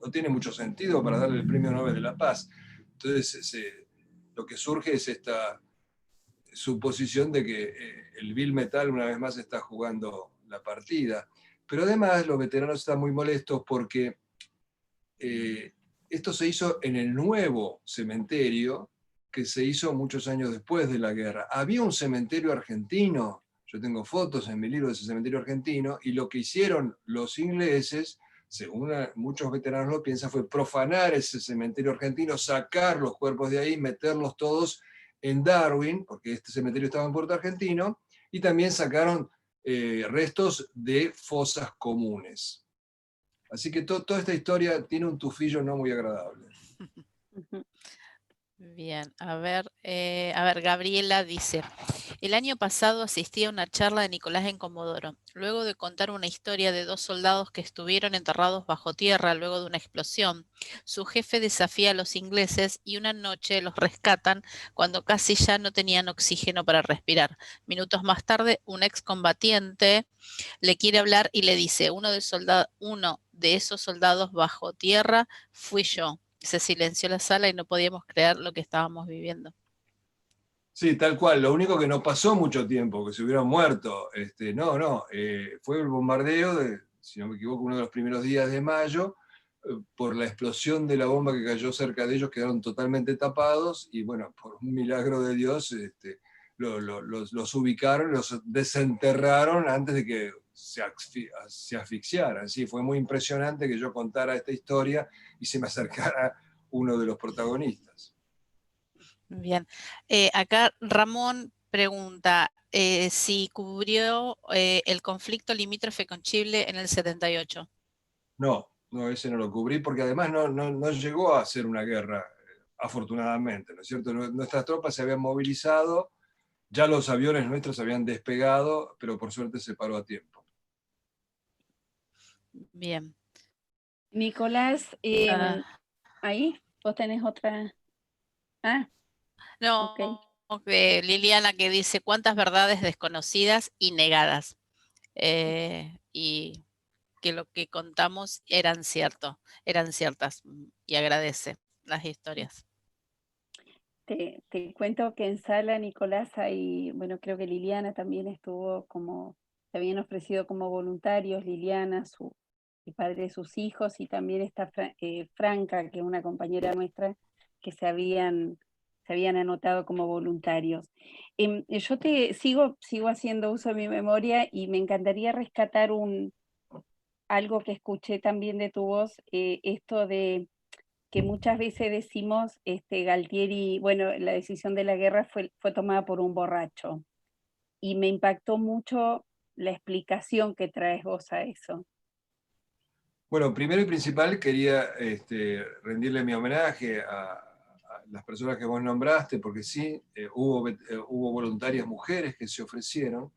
no tiene mucho sentido para darle el premio Nobel de la Paz. Entonces, lo que surge es esta suposición de que el Bill Metal una vez más está jugando la partida. Pero además los veteranos están muy molestos porque esto se hizo en el nuevo cementerio que se hizo muchos años después de la guerra. Había un cementerio argentino, yo tengo fotos en mi libro de ese cementerio argentino, y lo que hicieron los ingleses, según muchos veteranos lo piensan, fue profanar ese cementerio argentino, sacar los cuerpos de ahí, meterlos todos en Darwin, porque este cementerio estaba en Puerto Argentino, y también sacaron restos de fosas comunes. Así que toda esta historia tiene un tufillo no muy agradable. Bien, a ver, Gabriela dice, el año pasado asistí a una charla de Nicolás en Comodoro. Luego de contar una historia de 2 soldados que estuvieron enterrados bajo tierra luego de una explosión, su jefe desafía a los ingleses y una noche los rescatan cuando casi ya no tenían oxígeno para respirar. Minutos más tarde, un excombatiente le quiere hablar y le dice, uno de esos soldados bajo tierra fui yo. Se silenció la sala y no podíamos creer lo que estábamos viviendo. Sí, tal cual. Lo único que no pasó mucho tiempo, que se hubieran muerto. Fue el bombardeo de, si no me equivoco, uno de los primeros días de mayo. Por la explosión de la bomba que cayó cerca de ellos, quedaron totalmente tapados y, bueno, por un milagro de Dios, los ubicaron, los desenterraron antes de que se asfixiaran. Sí, fue muy impresionante que yo contara esta historia y se me acercara uno de los protagonistas. Bien. Acá Ramón pregunta si cubrió el conflicto limítrofe con Chile en el 78. No, ese no lo cubrí porque además no llegó a ser una guerra, afortunadamente, ¿no es cierto? Nuestras tropas se habían movilizado, ya los aviones nuestros habían despegado, pero por suerte se paró a tiempo. Bien. Nicolás, ahí vos tenés otra. Ah, No, ok. Liliana que dice cuántas verdades desconocidas y negadas. Y que lo que contamos eran ciertas, y agradece las historias. Te cuento que en sala, Nicolás, hay, bueno, creo que Liliana también estuvo como, se habían ofrecido como voluntarios, Liliana, el padre de sus hijos, y también está Franca, que es una compañera nuestra, que se habían anotado como voluntarios. Yo sigo haciendo uso de mi memoria y me encantaría rescatar algo que escuché también de tu voz, esto de que muchas veces decimos, Galtieri, bueno, la decisión de la guerra fue tomada por un borracho. Y me impactó mucho la explicación que traes vos a eso. Bueno, primero y principal quería rendirle mi homenaje a las personas que vos nombraste, porque sí, hubo voluntarias mujeres que se ofrecieron.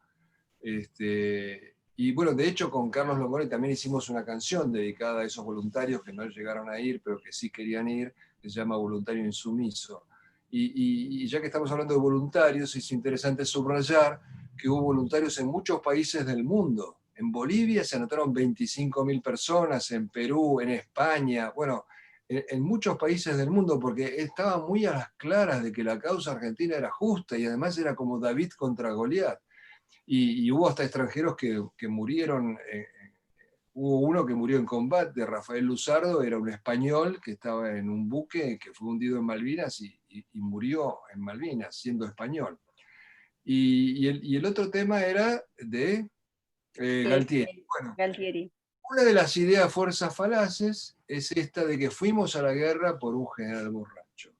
Y bueno, de hecho con Carlos Longoni también hicimos una canción dedicada a esos voluntarios que no llegaron a ir, pero que sí querían ir, que se llama Voluntario Insumiso. Y ya que estamos hablando de voluntarios, es interesante subrayar que hubo voluntarios en muchos países del mundo. En Bolivia se anotaron 25.000 personas, en Perú, en España, bueno, en muchos países del mundo, porque estaban muy a las claras de que la causa argentina era justa y además era como David contra Goliat. Y hubo hasta extranjeros que murieron. Hubo uno que murió en combate, Rafael Luzardo, era un español que estaba en un buque que fue hundido en Malvinas y murió en Malvinas, siendo español. Y el otro tema era de Galtieri. Bueno, Galtieri. una de las ideas fuerzas falaces es esta de que fuimos a la guerra por un general borracho.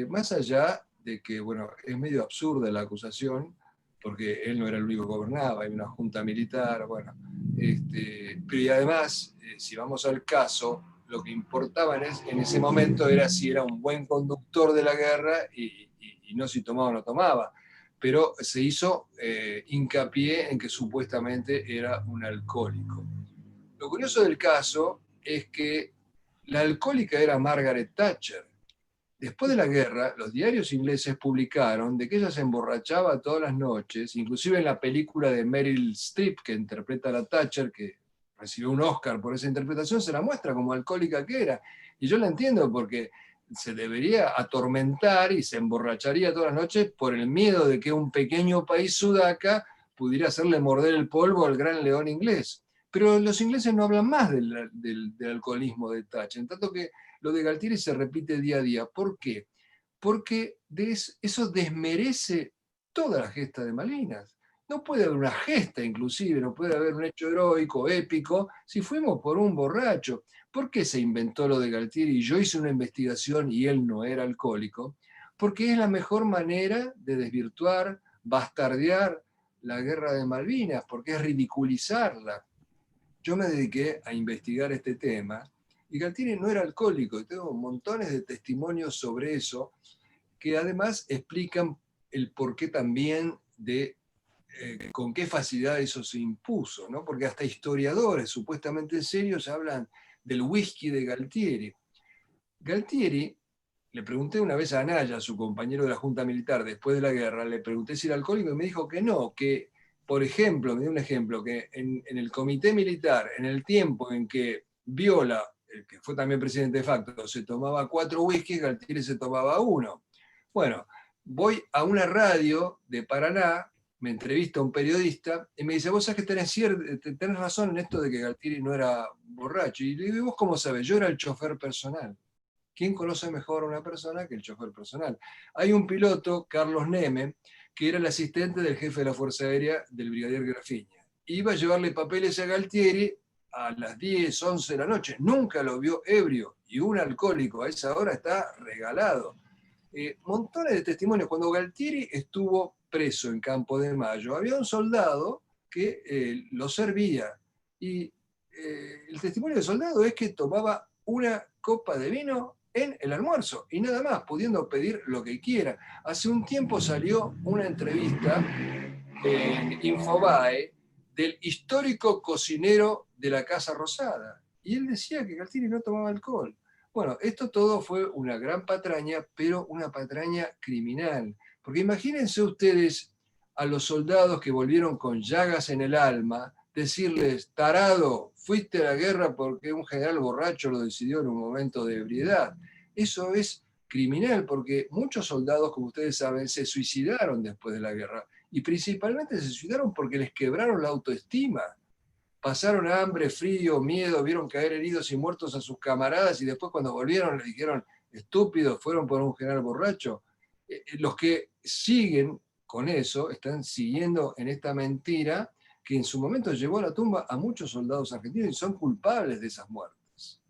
Más allá de que, bueno, es medio absurda la acusación, porque él no era el único que gobernaba, hay una junta militar, bueno. Pero y además, si vamos al caso, lo que importaba en ese momento era si era un buen conductor de la guerra y no si tomaba o no tomaba. Pero se hizo hincapié en que supuestamente era un alcohólico. Lo curioso del caso es que la alcohólica era Margaret Thatcher. Después de la guerra, los diarios ingleses publicaron de que ella se emborrachaba todas las noches, inclusive en la película de Meryl Streep, que interpreta a la Thatcher, que recibió un Oscar por esa interpretación, se la muestra como alcohólica que era. Y yo la entiendo porque se debería atormentar y se emborracharía todas las noches por el miedo de que un pequeño país sudaca pudiera hacerle morder el polvo al gran león inglés. Pero los ingleses no hablan más del alcoholismo de Thatcher, en tanto que lo de Galtieri se repite día a día. ¿Por qué? Porque eso desmerece toda la gesta de Malvinas. No puede haber una gesta, inclusive, no puede haber un hecho heroico, épico, si fuimos por un borracho. ¿Por qué se inventó lo de Galtieri? Yo hice una investigación y él no era alcohólico. Porque es la mejor manera de desvirtuar, bastardear la guerra de Malvinas, porque es ridiculizarla. Yo me dediqué a investigar este tema y Galtieri no era alcohólico, y tengo montones de testimonios sobre eso, que además explican el porqué también de con qué facilidad eso se impuso, ¿no? Porque hasta historiadores supuestamente serios hablan del whisky de Galtieri. Galtieri, le pregunté una vez a Anaya, su compañero de la Junta Militar, después de la guerra, le pregunté si era alcohólico y me dijo que no, que, por ejemplo, me dio un ejemplo, que en el comité militar, en el tiempo en que Viola, el que fue también presidente de facto, se tomaba 4 whiskies, Galtieri se tomaba 1. Bueno, voy a una radio de Paraná, me entrevista un periodista y me dice, vos sabés que tenés razón en esto de que Galtieri no era borracho. Y le digo, ¿vos cómo sabés? Yo era el chofer personal. ¿Quién conoce mejor a una persona que el chofer personal? Hay un piloto, Carlos Neme, que era el asistente del jefe de la Fuerza Aérea del brigadier Grafiña. Iba a llevarle papeles a Galtieri a las 10, 11 de la noche. Nunca lo vio ebrio, y un alcohólico a esa hora está regalado. Montones de testimonios. Cuando Galtieri estuvo preso en Campo de Mayo, había un soldado que lo servía, y el testimonio del soldado es que tomaba una copa de vino en el almuerzo y nada más, pudiendo pedir lo que quiera. Hace un tiempo salió una entrevista en Infobae del histórico cocinero de la Casa Rosada, y él decía que Galtieri no tomaba alcohol. Bueno, esto todo fue una gran patraña, pero una patraña criminal. Porque imagínense ustedes a los soldados que volvieron con llagas en el alma, decirles: tarado, fuiste a la guerra porque un general borracho lo decidió en un momento de ebriedad. Eso es criminal, porque muchos soldados, como ustedes saben, se suicidaron después de la guerra, y principalmente se suicidaron porque les quebraron la autoestima. Pasaron hambre, frío, miedo, vieron caer heridos y muertos a sus camaradas, y después cuando volvieron le dijeron: estúpidos, fueron por un general borracho. Los que siguen con eso están siguiendo en esta mentira que en su momento llevó a la tumba a muchos soldados argentinos, y son culpables de esas muertes.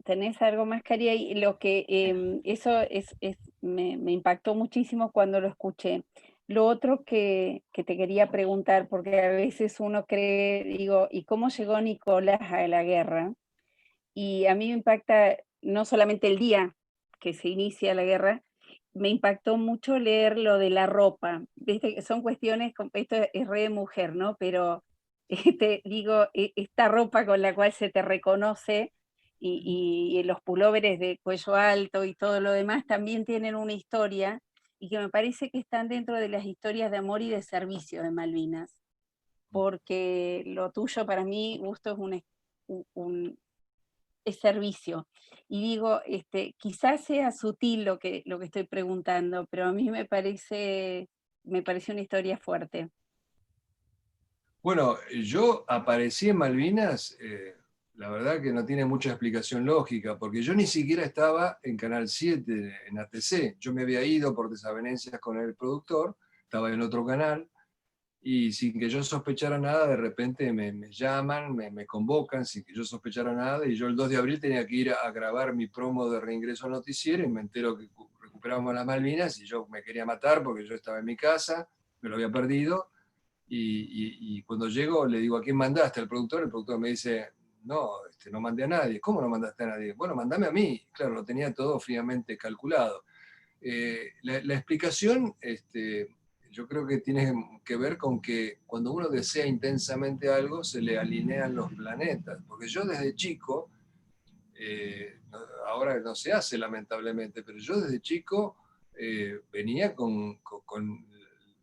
¿Tenés algo más, Cari? Y lo que eso me impactó muchísimo cuando lo escuché. Lo otro que te quería preguntar, porque a veces uno cree, digo, ¿y cómo llegó Nicolás a la guerra? Y a mí me impacta no solamente el día que se inicia la guerra, me impactó mucho leer lo de la ropa. Viste, son cuestiones, esto es re de mujer, ¿no? Pero digo, esta ropa con la cual se te reconoce, y los pulóveres de cuello alto y todo lo demás también tienen una historia, y que me parece que están dentro de las historias de amor y de servicio de Malvinas, porque lo tuyo para mí, Gusto, es servicio. Y digo, quizás sea sutil lo que estoy preguntando, pero a mí me parece una historia fuerte. Bueno, yo aparecí en Malvinas, la verdad que no tiene mucha explicación lógica, porque yo ni siquiera estaba en Canal 7, en ATC. Yo me había ido por desavenencias con el productor, estaba en otro canal, y sin que yo sospechara nada, de repente me llaman, me convocan sin que yo sospechara nada, y yo el 2 de abril tenía que ir a grabar mi promo de reingreso al noticiero, y me entero que recuperamos las Malvinas, y yo me quería matar porque yo estaba en mi casa, me lo había perdido. Y cuando llego le digo: ¿a quién mandaste? Al productor. El productor me dice: no, no mandé a nadie. ¿Cómo no mandaste a nadie? Bueno, mandame a mí. Claro, lo tenía todo fríamente calculado. La explicación, yo creo que tiene que ver con que cuando uno desea intensamente algo, se le alinean los planetas. Porque yo desde chico, ahora no se hace lamentablemente, pero yo desde chico venía con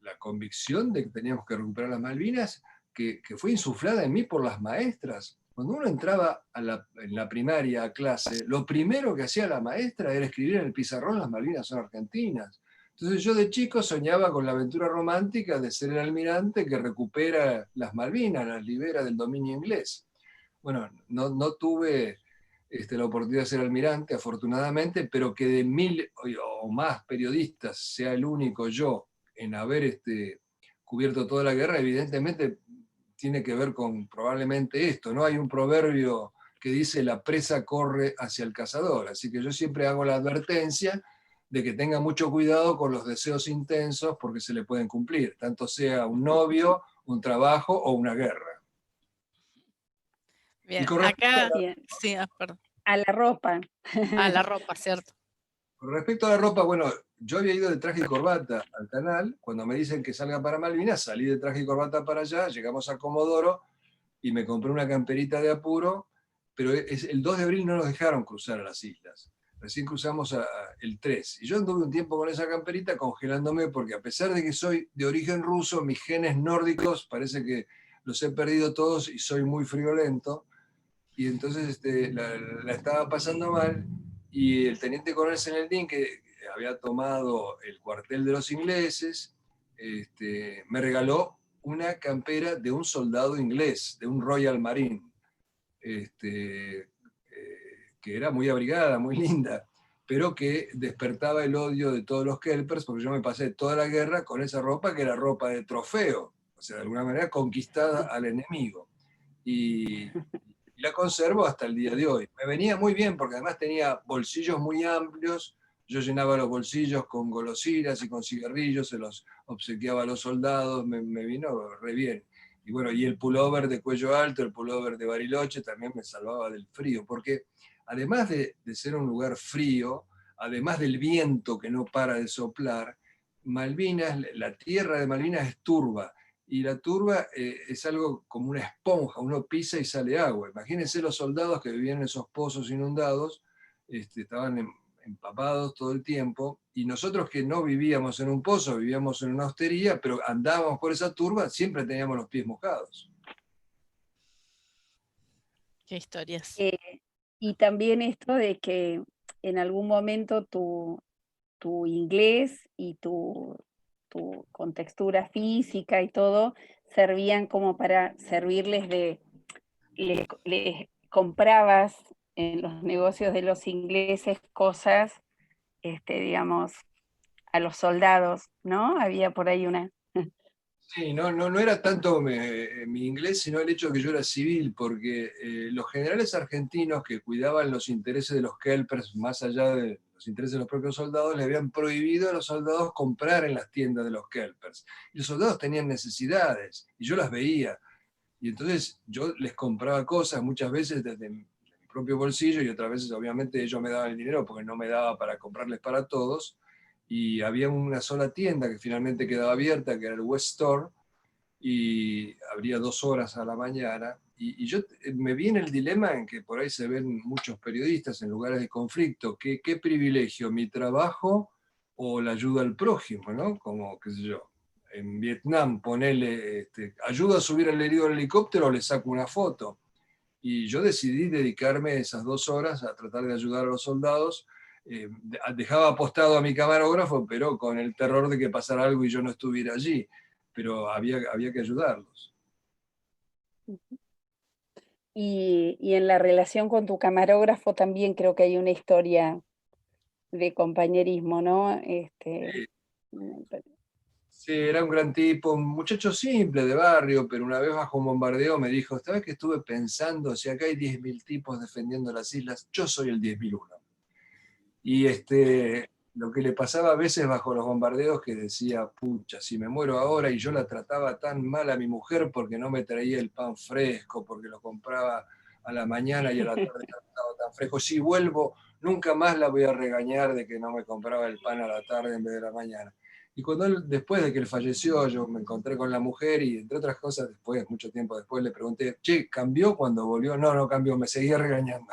la convicción de que teníamos que recuperar las Malvinas, que fue insuflada en mí por las maestras. Cuando uno entraba en la primaria a clase, lo primero que hacía la maestra era escribir en el pizarrón: las Malvinas son argentinas. Entonces yo de chico soñaba con la aventura romántica de ser el almirante que recupera las Malvinas, las libera del dominio inglés. Bueno, no tuve la oportunidad de ser almirante, afortunadamente, pero que de 1000 o más periodistas sea el único yo en haber cubierto toda la guerra, evidentemente tiene que ver con probablemente esto, ¿no? Hay un proverbio que dice: la presa corre hacia el cazador, así que yo siempre hago la advertencia de que tenga mucho cuidado con los deseos intensos, porque se le pueden cumplir, tanto sea un novio, un trabajo o una guerra. Bien, con acá, Bien. sí, perdón. A la ropa. A la ropa, ¿cierto? respecto a la ropa, bueno, yo había ido de traje y corbata al canal. Cuando me dicen que salga para Malvinas, salí de traje y corbata para allá, llegamos a Comodoro y me compré una camperita de apuro, pero el 2 de abril no nos dejaron cruzar a las islas. Recién cruzamos el 3. Y yo anduve un tiempo con esa camperita congelándome, porque a pesar de que soy de origen ruso, mis genes nórdicos parece que los he perdido todos y soy muy friolento. Y entonces la estaba pasando mal, y el teniente coronel Seneldín, que había tomado el cuartel de los ingleses, me regaló una campera de un soldado inglés, de un Royal Marine. que era muy abrigada, muy linda, pero que despertaba el odio de todos los kelpers, porque yo me pasé toda la guerra con esa ropa que era ropa de trofeo, o sea, de alguna manera conquistada al enemigo. Y la conservo hasta el día de hoy. Me venía muy bien porque además tenía bolsillos muy amplios, yo llenaba los bolsillos con golosinas y con cigarrillos, se los obsequiaba a los soldados, me vino re bien. Y bueno, y el pullover de cuello alto, el pullover de Bariloche también me salvaba del frío, porque además de ser un lugar frío, además del viento que no para de soplar, Malvinas, la tierra de Malvinas es turba, y la turba es algo como una esponja, uno pisa y sale agua. Imagínense los soldados que vivían en esos pozos inundados, estaban empapados todo el tiempo, y nosotros que no vivíamos en un pozo, vivíamos en una hostería, pero andábamos por esa turba, siempre teníamos los pies mojados. Qué historias. Y también esto de que en algún momento tu inglés y tu contextura física y todo servían como para servirles les comprabas en los negocios de los ingleses cosas, digamos, a los soldados, ¿no? Había por ahí una... Sí, no era tanto mi inglés, sino el hecho de que yo era civil, porque los generales argentinos que cuidaban los intereses de los kelpers, más allá de los intereses de los propios soldados, le habían prohibido a los soldados comprar en las tiendas de los kelpers. Y los soldados tenían necesidades, y yo las veía. Y entonces yo les compraba cosas muchas veces desde mi propio bolsillo, y otras veces obviamente ellos me daban el dinero porque no me daba para comprarles para todos. Y había una sola tienda que finalmente quedaba abierta, que era el West Store, y abría 2 horas a la mañana. Y yo me vi en el dilema en que por ahí se ven muchos periodistas en lugares de conflicto. ¿Qué privilegio? ¿Mi trabajo o la ayuda al prójimo? ¿No? Como, qué sé yo, en Vietnam, ponele, ayuda a subir al herido al helicóptero o le saco una foto. Y yo decidí dedicarme esas 2 horas a tratar de ayudar a los soldados. Dejaba apostado a mi camarógrafo, pero con el terror de que pasara algo y yo no estuviera allí. Pero había que ayudarlos. Y en la relación con tu camarógrafo también creo que hay una historia de compañerismo, ¿no? Sí, era un gran tipo, un muchacho simple de barrio, pero una vez bajo un bombardeo me dijo, ¿esta vez que estuve pensando, si acá hay 10.000 tipos defendiendo las islas, yo soy el 10.001? Y lo que le pasaba a veces bajo los bombardeos, que decía, pucha, si me muero ahora, y yo la trataba tan mal a mi mujer porque no me traía el pan fresco, porque lo compraba a la mañana y a la tarde no estaba tan fresco. Si vuelvo, nunca más la voy a regañar de que no me compraba el pan a la tarde en vez de la mañana. Y cuando después de que él falleció, yo me encontré con la mujer y entre otras cosas, después, mucho tiempo después, le pregunté, che, ¿cambió cuando volvió? No, no cambió, me seguía regañando.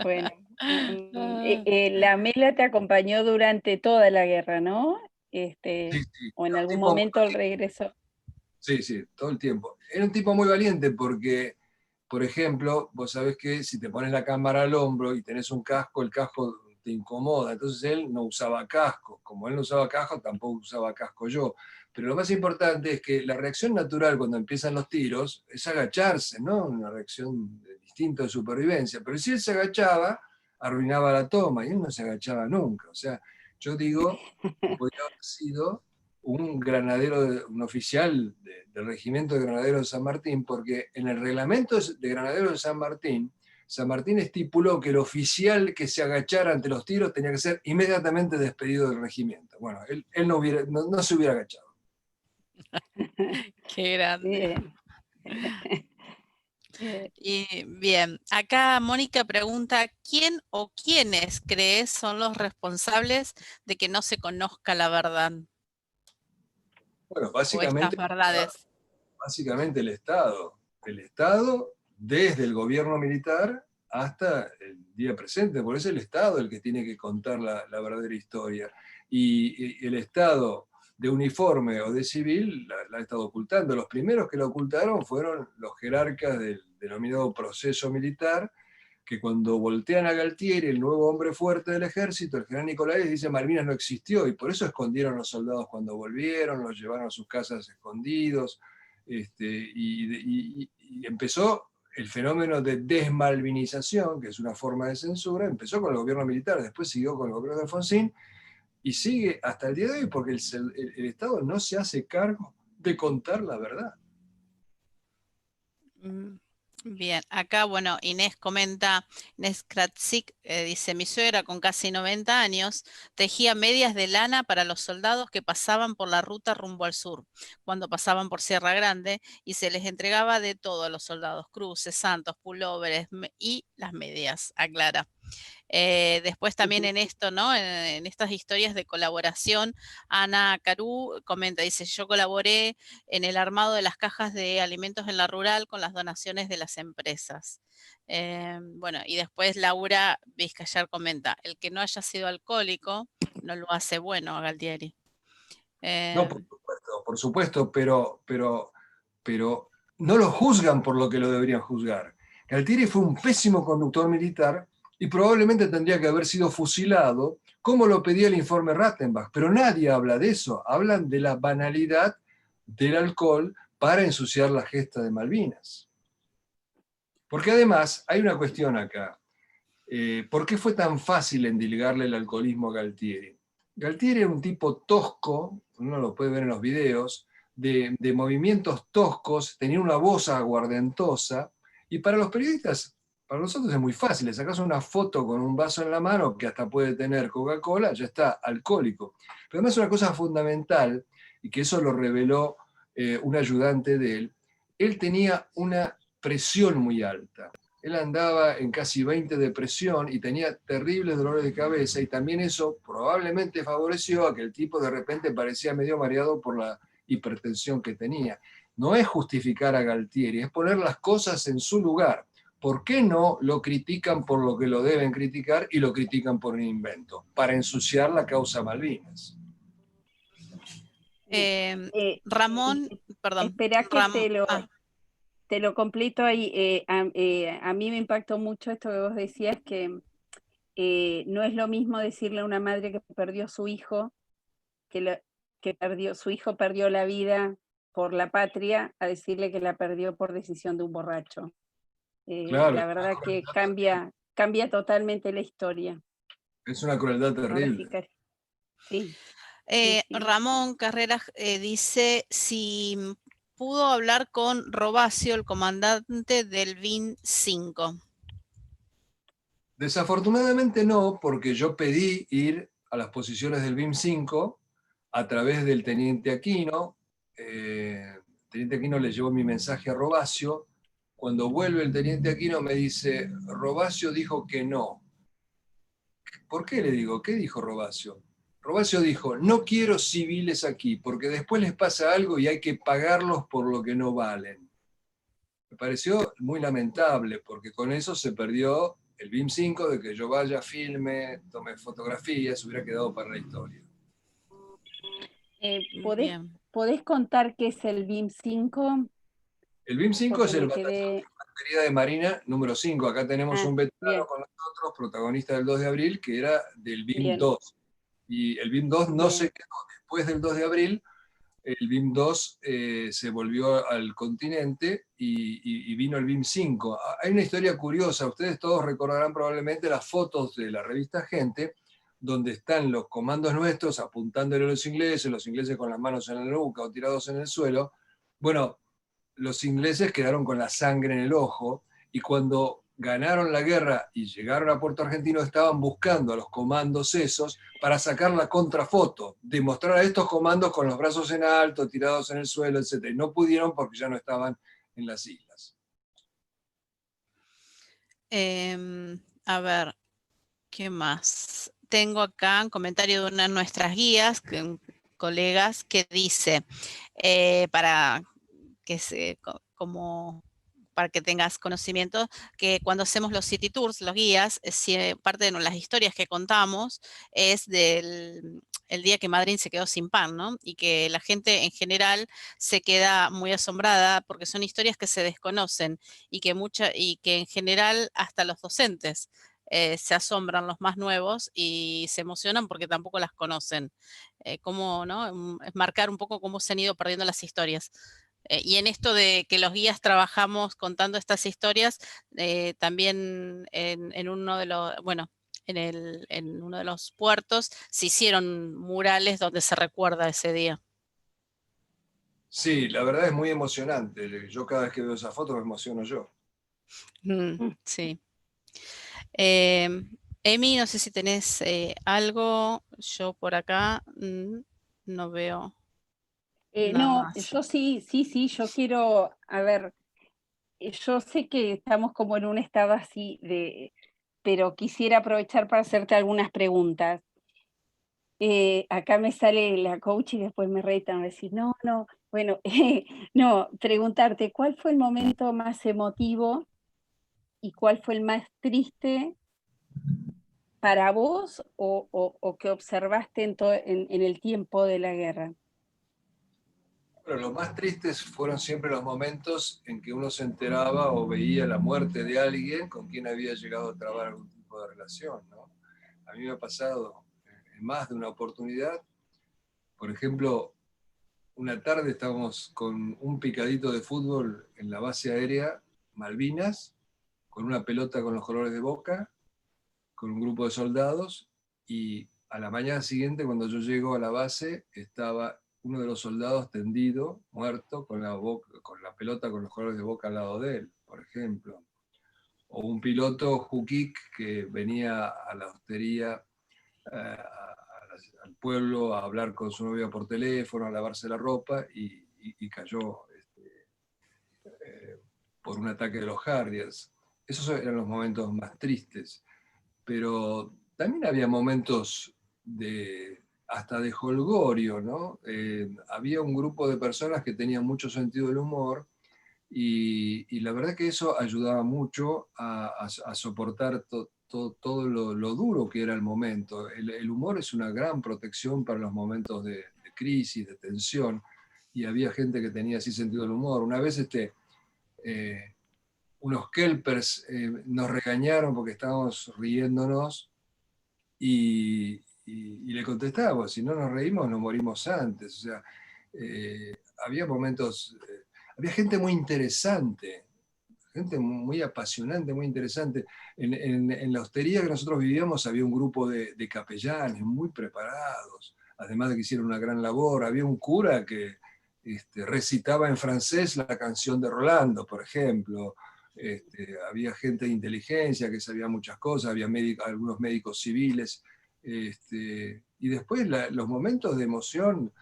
Bueno, la Mela te acompañó durante toda la guerra, ¿no? Sí, sí, O en era un algún tipo muy momento el regreso. Sí, sí, todo el tiempo. Era un tipo muy valiente porque, por ejemplo, vos sabés que si te pones la cámara al hombro y tenés un casco, el casco te incomoda. Entonces él no usaba casco. Como él no usaba casco, tampoco usaba casco yo. Pero lo más importante es que la reacción natural cuando empiezan los tiros es agacharse, ¿no? Una reacción de instinto de supervivencia. Pero si él se agachaba, arruinaba la toma y él no se agachaba nunca. O sea, yo digo que podría haber sido un granadero, un oficial del regimiento de granaderos de San Martín, porque en el reglamento de granaderos de San Martín estipuló que el oficial que se agachara ante los tiros tenía que ser inmediatamente despedido del regimiento. Bueno, él no se hubiera agachado. Qué grande. Bien. Y bien, acá Mónica pregunta, ¿quién o quiénes crees son los responsables de que no se conozca la verdad Bueno, o estas verdades? básicamente el Estado. El Estado, desde el gobierno militar hasta el día presente, por eso es el Estado el que tiene que contar la verdadera historia. Y el Estado de uniforme o de civil la ha estado ocultando. Los primeros que la ocultaron fueron los jerarcas del denominado proceso militar, que cuando voltean a Galtieri, el nuevo hombre fuerte del ejército, el general Nicolás dice Malvinas no existió, y por eso escondieron a los soldados cuando volvieron, los llevaron a sus casas escondidos, y y empezó el fenómeno de desmalvinización, que es una forma de censura, empezó con el gobierno militar, después siguió con el gobierno de Alfonsín, y sigue hasta el día de hoy porque el Estado no se hace cargo de contar la verdad. Bien, acá, bueno, Inés comenta, Inés Kratzik dice, mi suegra con casi 90 años tejía medias de lana para los soldados que pasaban por la ruta rumbo al sur, cuando pasaban por Sierra Grande, y se les entregaba de todo a los soldados, cruces, santos, pulóveres y las medias, aclara. Después también en esto, ¿no? En estas historias de colaboración, Ana Carú comenta, dice, yo colaboré en el armado de las cajas de alimentos en la rural con las donaciones de las empresas. Bueno, y después Laura Vizcayar comenta, el que no haya sido alcohólico no lo hace bueno a Galtieri. No, por supuesto, pero no lo juzgan por lo que lo deberían juzgar. Galtieri fue un pésimo conductor militar y probablemente tendría que haber sido fusilado, como lo pedía el informe Rattenbach, pero nadie habla de eso, hablan de la banalidad del alcohol para ensuciar la gesta de Malvinas. Porque además hay una cuestión acá. ¿Por qué fue tan fácil endilgarle el alcoholismo a Galtieri? Galtieri era un tipo tosco, uno lo puede ver en los videos, de movimientos toscos, tenía una voz aguardentosa, y para los periodistas, para nosotros es muy fácil, le sacas una foto con un vaso en la mano que hasta puede tener Coca-Cola, ya está, alcohólico. Pero además una cosa fundamental, y que eso lo reveló un ayudante de él tenía una presión muy alta. Él andaba en casi 20 de presión y tenía terribles dolores de cabeza, y también eso probablemente favoreció a que el tipo de repente parecía medio mareado por la hipertensión que tenía. No es justificar a Galtieri, es poner las cosas en su lugar. ¿Por qué no lo critican por lo que lo deben criticar y lo critican por un invento? Para ensuciar la causa Malvinas. Ramón, perdón. Espera que te lo completo ahí. A mí me impactó mucho esto que vos decías, que no es lo mismo decirle a una madre que perdió su hijo, su hijo perdió la vida por la patria, a decirle que la perdió por decisión de un borracho. Claro, La verdad que cambia totalmente la historia. es una crueldad terrible. Sí. Ramón Carreras dice si pudo hablar con Robacio, el comandante del BIN 5. Desafortunadamente no, porque yo pedí ir a las posiciones del BIM 5 a través del teniente Aquino. El teniente Aquino le llevó mi mensaje a Robacio. Cuando vuelve el teniente Aquino me dice, Robacio dijo que no. ¿Por qué le digo? ¿Qué dijo Robacio? Robacio dijo, no quiero civiles aquí, porque después les pasa algo y hay que pagarlos por lo que no valen. Me pareció muy lamentable, porque con eso se perdió el BIM 5, de que yo vaya, filme, tome fotografías, hubiera quedado para la historia. ¿Podés contar qué es el BIM 5? El BIM 5 es el Batallón de Infantería de Marina número 5. Acá tenemos un veterano con nosotros, protagonista del 2 de abril, que era del BIM 2. Y el BIM 2 no se quedó después del 2 de abril. El BIM 2 se volvió al continente y vino el BIM 5. Hay una historia curiosa, ustedes todos recordarán probablemente las fotos de la revista Gente, donde están los comandos nuestros apuntándole a los ingleses con las manos en la nuca o tirados en el suelo. Bueno, los ingleses quedaron con la sangre en el ojo, y cuando ganaron la guerra y llegaron a Puerto Argentino estaban buscando a los comandos esos para sacar la contrafoto, demostrar a estos comandos con los brazos en alto, tirados en el suelo, etc. Y no pudieron porque ya no estaban en las islas. A ver, ¿qué más? Tengo acá un comentario de una de nuestras guías, colegas, que dice, para que tengas conocimiento, que cuando hacemos los city tours, los guías, parte de las historias que contamos es del el día que Madrid se quedó sin pan, ¿no? Y que la gente en general se queda muy asombrada porque son historias que se desconocen y que en general hasta los docentes se asombran, los más nuevos, y se emocionan porque tampoco las conocen. ¿No? Es marcar un poco cómo se han ido perdiendo las historias. Y en esto de que los guías trabajamos contando estas historias, también en uno de los, bueno, en uno de los puertos se hicieron murales donde se recuerda ese día. Sí, la verdad es muy emocionante. Yo cada vez que veo esa foto me emociono yo. Sí. Emi, no sé si tenés algo. Yo por acá no veo nada No, más. yo sí, yo quiero, a ver, yo sé que estamos como en un estado así pero quisiera aprovechar para hacerte algunas preguntas. Acá me sale la coach y después me retan a decir, no, no, bueno, no, preguntarte, ¿cuál fue el momento más emotivo y cuál fue el más triste para vos o que observaste en el tiempo de la guerra? Bueno, los más tristes fueron siempre los momentos en que uno se enteraba o veía la muerte de alguien con quien había llegado a trabar algún tipo de relación, ¿no? A mí me ha pasado en más de una oportunidad. Por ejemplo, una tarde estábamos con un picadito de fútbol en la base aérea Malvinas, con una pelota con los colores de Boca, con un grupo de soldados, y a la mañana siguiente, cuando yo llego a la base, estaba uno de los soldados tendido, muerto, con la pelota con los colores de Boca al lado de él, por ejemplo. O un piloto Jukik que venía a la hostería, al pueblo, a hablar con su novia por teléfono, a lavarse la ropa, y cayó por un ataque de los Harriers. Esos eran los momentos más tristes. Pero también había momentos hasta de jolgorio, ¿no? Había un grupo de personas que tenían mucho sentido del humor, y la verdad que eso ayudaba mucho a soportar todo lo duro que era el momento. El humor es una gran protección para los momentos de crisis, de tensión, y había gente que tenía así sentido del humor. Una vez eh, unos kelpers nos regañaron porque estábamos riéndonos, y le contestábamos, si no nos reímos nos morimos antes. O sea, había momentos, había gente muy apasionante, muy interesante. En la hostería que nosotros vivíamos había un grupo de capellanes muy preparados, además de que hicieron una gran labor. Había un cura que recitaba en francés la canción de Rolando, por ejemplo. Había gente de inteligencia que sabía muchas cosas, había algunos médicos civiles. Y después los momentos de emoción,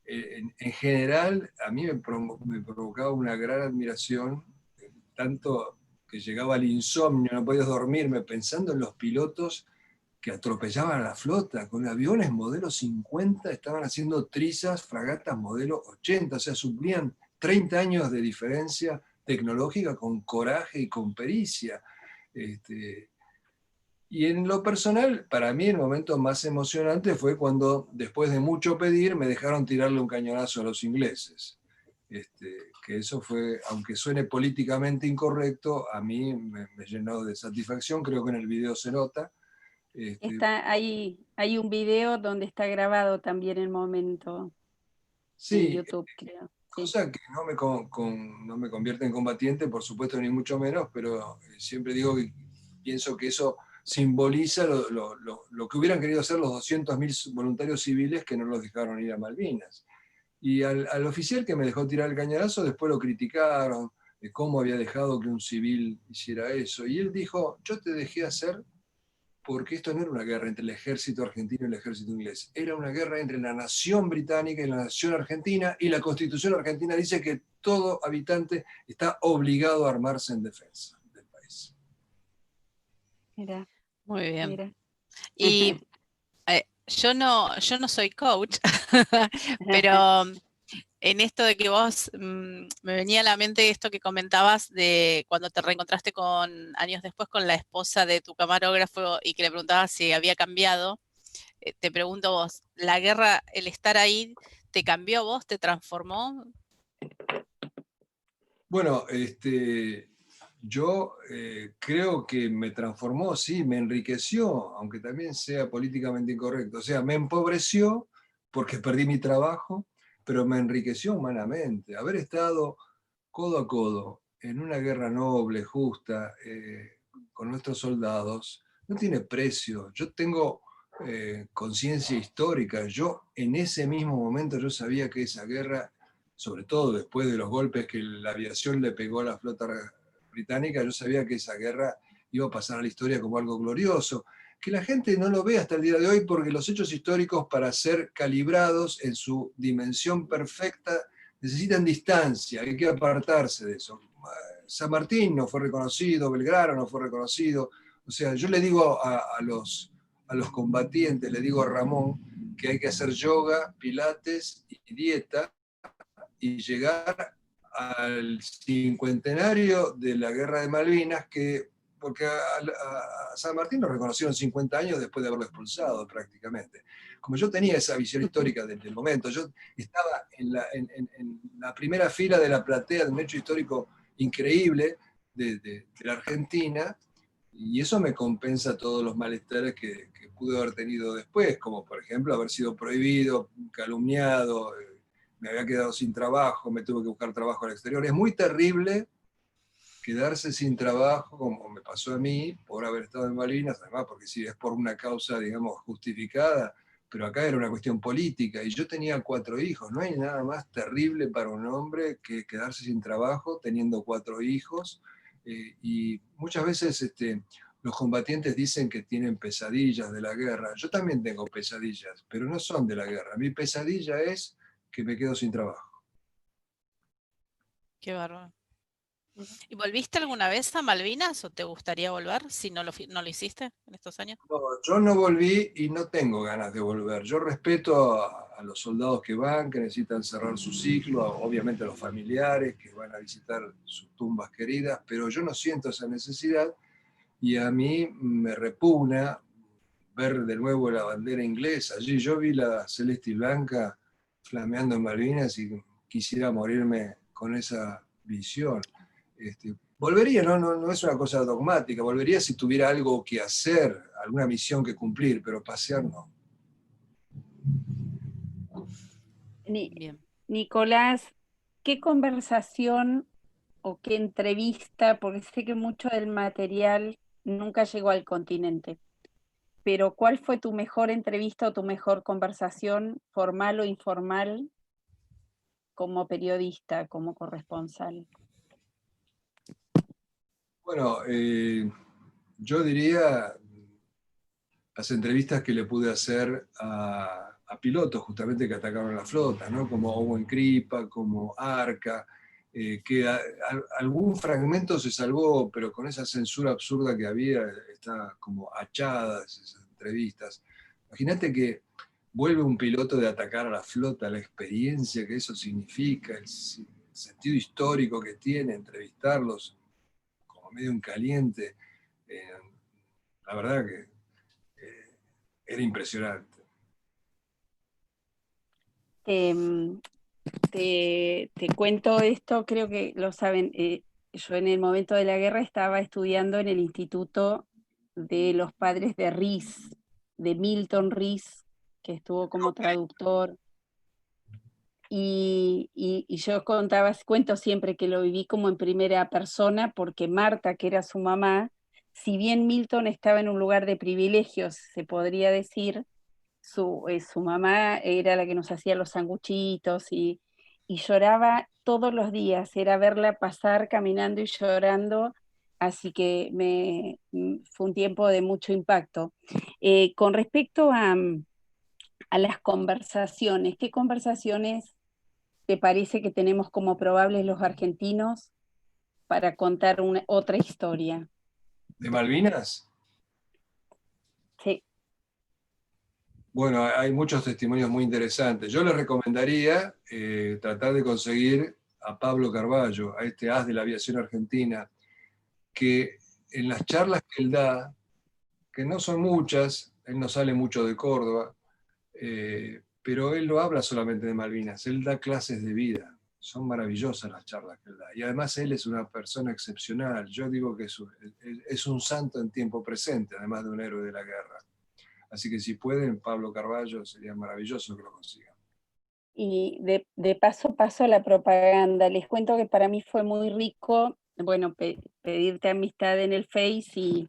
en general, a mí me provocaba una gran admiración, tanto que llegaba al insomnio, no podías dormirme pensando en los pilotos que atropellaban a la flota, con aviones modelo 50, estaban haciendo trizas, fragatas modelo 80, o sea, suplían 30 años de diferencia tecnológica con coraje y con pericia. Y en lo personal, para mí el momento más emocionante fue cuando, después de mucho pedir, me dejaron tirarle un cañonazo a los ingleses. Que eso fue, aunque suene políticamente incorrecto, a mí me llenó de satisfacción. Creo que en el video se nota. Hay un video donde está grabado también el momento en Sí, YouTube, creo. Sí. cosa que no me convierte en combatiente, por supuesto, ni mucho menos, pero siempre digo que pienso que eso simboliza lo que hubieran querido hacer los 200.000 voluntarios civiles que no los dejaron ir a Malvinas. Y al oficial que me dejó tirar el cañonazo, después lo criticaron de cómo había dejado que un civil hiciera eso. Y él dijo, yo te dejé hacer porque esto no era una guerra entre el ejército argentino y el ejército inglés, era una guerra entre la nación británica y la nación argentina, y la Constitución argentina dice que todo habitante está obligado a armarse en defensa del país. Mira, Muy bien. mira. Y yo no soy coach, pero en esto de que vos, me venía a la mente esto que comentabas de cuando te reencontraste años después con la esposa de tu camarógrafo y que le preguntabas si había cambiado. Te pregunto vos, ¿la guerra, el estar ahí, te cambió a vos, te transformó? Bueno, yo creo que me transformó, sí, me enriqueció, aunque también sea políticamente incorrecto. O sea, me empobreció porque perdí mi trabajo, pero me enriqueció humanamente. Haber estado codo a codo en una guerra noble, justa, con nuestros soldados, no tiene precio. Yo tengo conciencia histórica. Yo en ese mismo momento yo sabía que esa guerra, sobre todo después de los golpes que la aviación le pegó a la flota británica, yo sabía que esa guerra iba a pasar a la historia como algo glorioso, que la gente no lo ve hasta el día de hoy porque los hechos históricos, para ser calibrados en su dimensión perfecta, necesitan distancia, hay que apartarse de eso. San Martín no fue reconocido, Belgrano no fue reconocido. O sea, yo le digo a los combatientes, le digo a Ramón, que hay que hacer yoga, pilates y dieta y llegar al cincuentenario de la Guerra de Malvinas, porque a San Martín lo reconocieron 50 años después de haberlo expulsado prácticamente. Como yo tenía esa visión histórica del momento, yo estaba en la primera fila de la platea de un hecho histórico increíble de la Argentina, y eso me compensa todos los malestares que pude haber tenido después, como por ejemplo haber sido prohibido, calumniado, me había quedado sin trabajo, me tuve que buscar trabajo al exterior. Es muy terrible quedarse sin trabajo, como me pasó a mí, por haber estado en Malvinas, además, porque si es por una causa, digamos, justificada, pero acá era una cuestión política, y yo tenía 4 hijos. No hay nada más terrible para un hombre que quedarse sin trabajo teniendo 4 hijos, y muchas veces los combatientes dicen que tienen pesadillas de la guerra. Yo también tengo pesadillas, pero no son de la guerra. Mi pesadilla es que me quedo sin trabajo. Qué bárbaro. ¿Y volviste alguna vez a Malvinas o te gustaría volver si no lo hiciste en estos años? No, yo no volví y no tengo ganas de volver. Yo respeto a los soldados que van, que necesitan cerrar su ciclo, obviamente a los familiares que van a visitar sus tumbas queridas, pero yo no siento esa necesidad, y a mí me repugna ver de nuevo la bandera inglesa. Allí yo vi la celeste y blanca flameando en Malvinas y quisiera morirme con esa visión. Volvería, no es una cosa dogmática, volvería si tuviera algo que hacer, alguna misión que cumplir, pero pasear no. Ni- Bien. Nicolás, ¿qué conversación o qué entrevista, porque sé que mucho del material nunca llegó al continente, pero cuál fue tu mejor entrevista o tu mejor conversación, formal o informal, como periodista, como corresponsal? Bueno, yo diría las entrevistas que le pude hacer a pilotos justamente que atacaron la flota, ¿no? Como Owen Kripa, como Arca, que algún fragmento se salvó, pero con esa censura absurda que había, está como achadas esas entrevistas. Imagínate que vuelve un piloto de atacar a la flota, la experiencia que eso significa, el sentido histórico que tiene entrevistarlos como medio en caliente. Eh, la verdad que era impresionante. Em, te cuento esto, creo que lo saben, yo en el momento de la guerra estaba estudiando en el Instituto de los Padres de Rees, de Milton Rees, que estuvo como traductor, y yo cuento siempre que lo viví como en primera persona, porque Marta, que era su mamá, si bien Milton estaba en un lugar de privilegios, se podría decir, su mamá era la que nos hacía los sanguchitos y lloraba todos los días, era verla pasar caminando y llorando, así que fue un tiempo de mucho impacto. Con respecto a las conversaciones, ¿qué conversaciones te parece que tenemos como probables los argentinos para contar otra historia? ¿De Malvinas? Sí. Bueno, hay muchos testimonios muy interesantes. Yo les recomendaría tratar de conseguir a Pablo Carballo, a este as de la aviación argentina, que en las charlas que él da, que no son muchas, él no sale mucho de Córdoba, pero él no habla solamente de Malvinas, él da clases de vida. Son maravillosas las charlas que él da. Y además él es una persona excepcional. Yo digo que es un santo en tiempo presente, además de un héroe de la guerra. Así que si pueden, Pablo Carballo, sería maravilloso que lo consigan. Y de paso paso la propaganda. Les cuento que para mí fue muy rico, bueno, pedirte amistad en el Face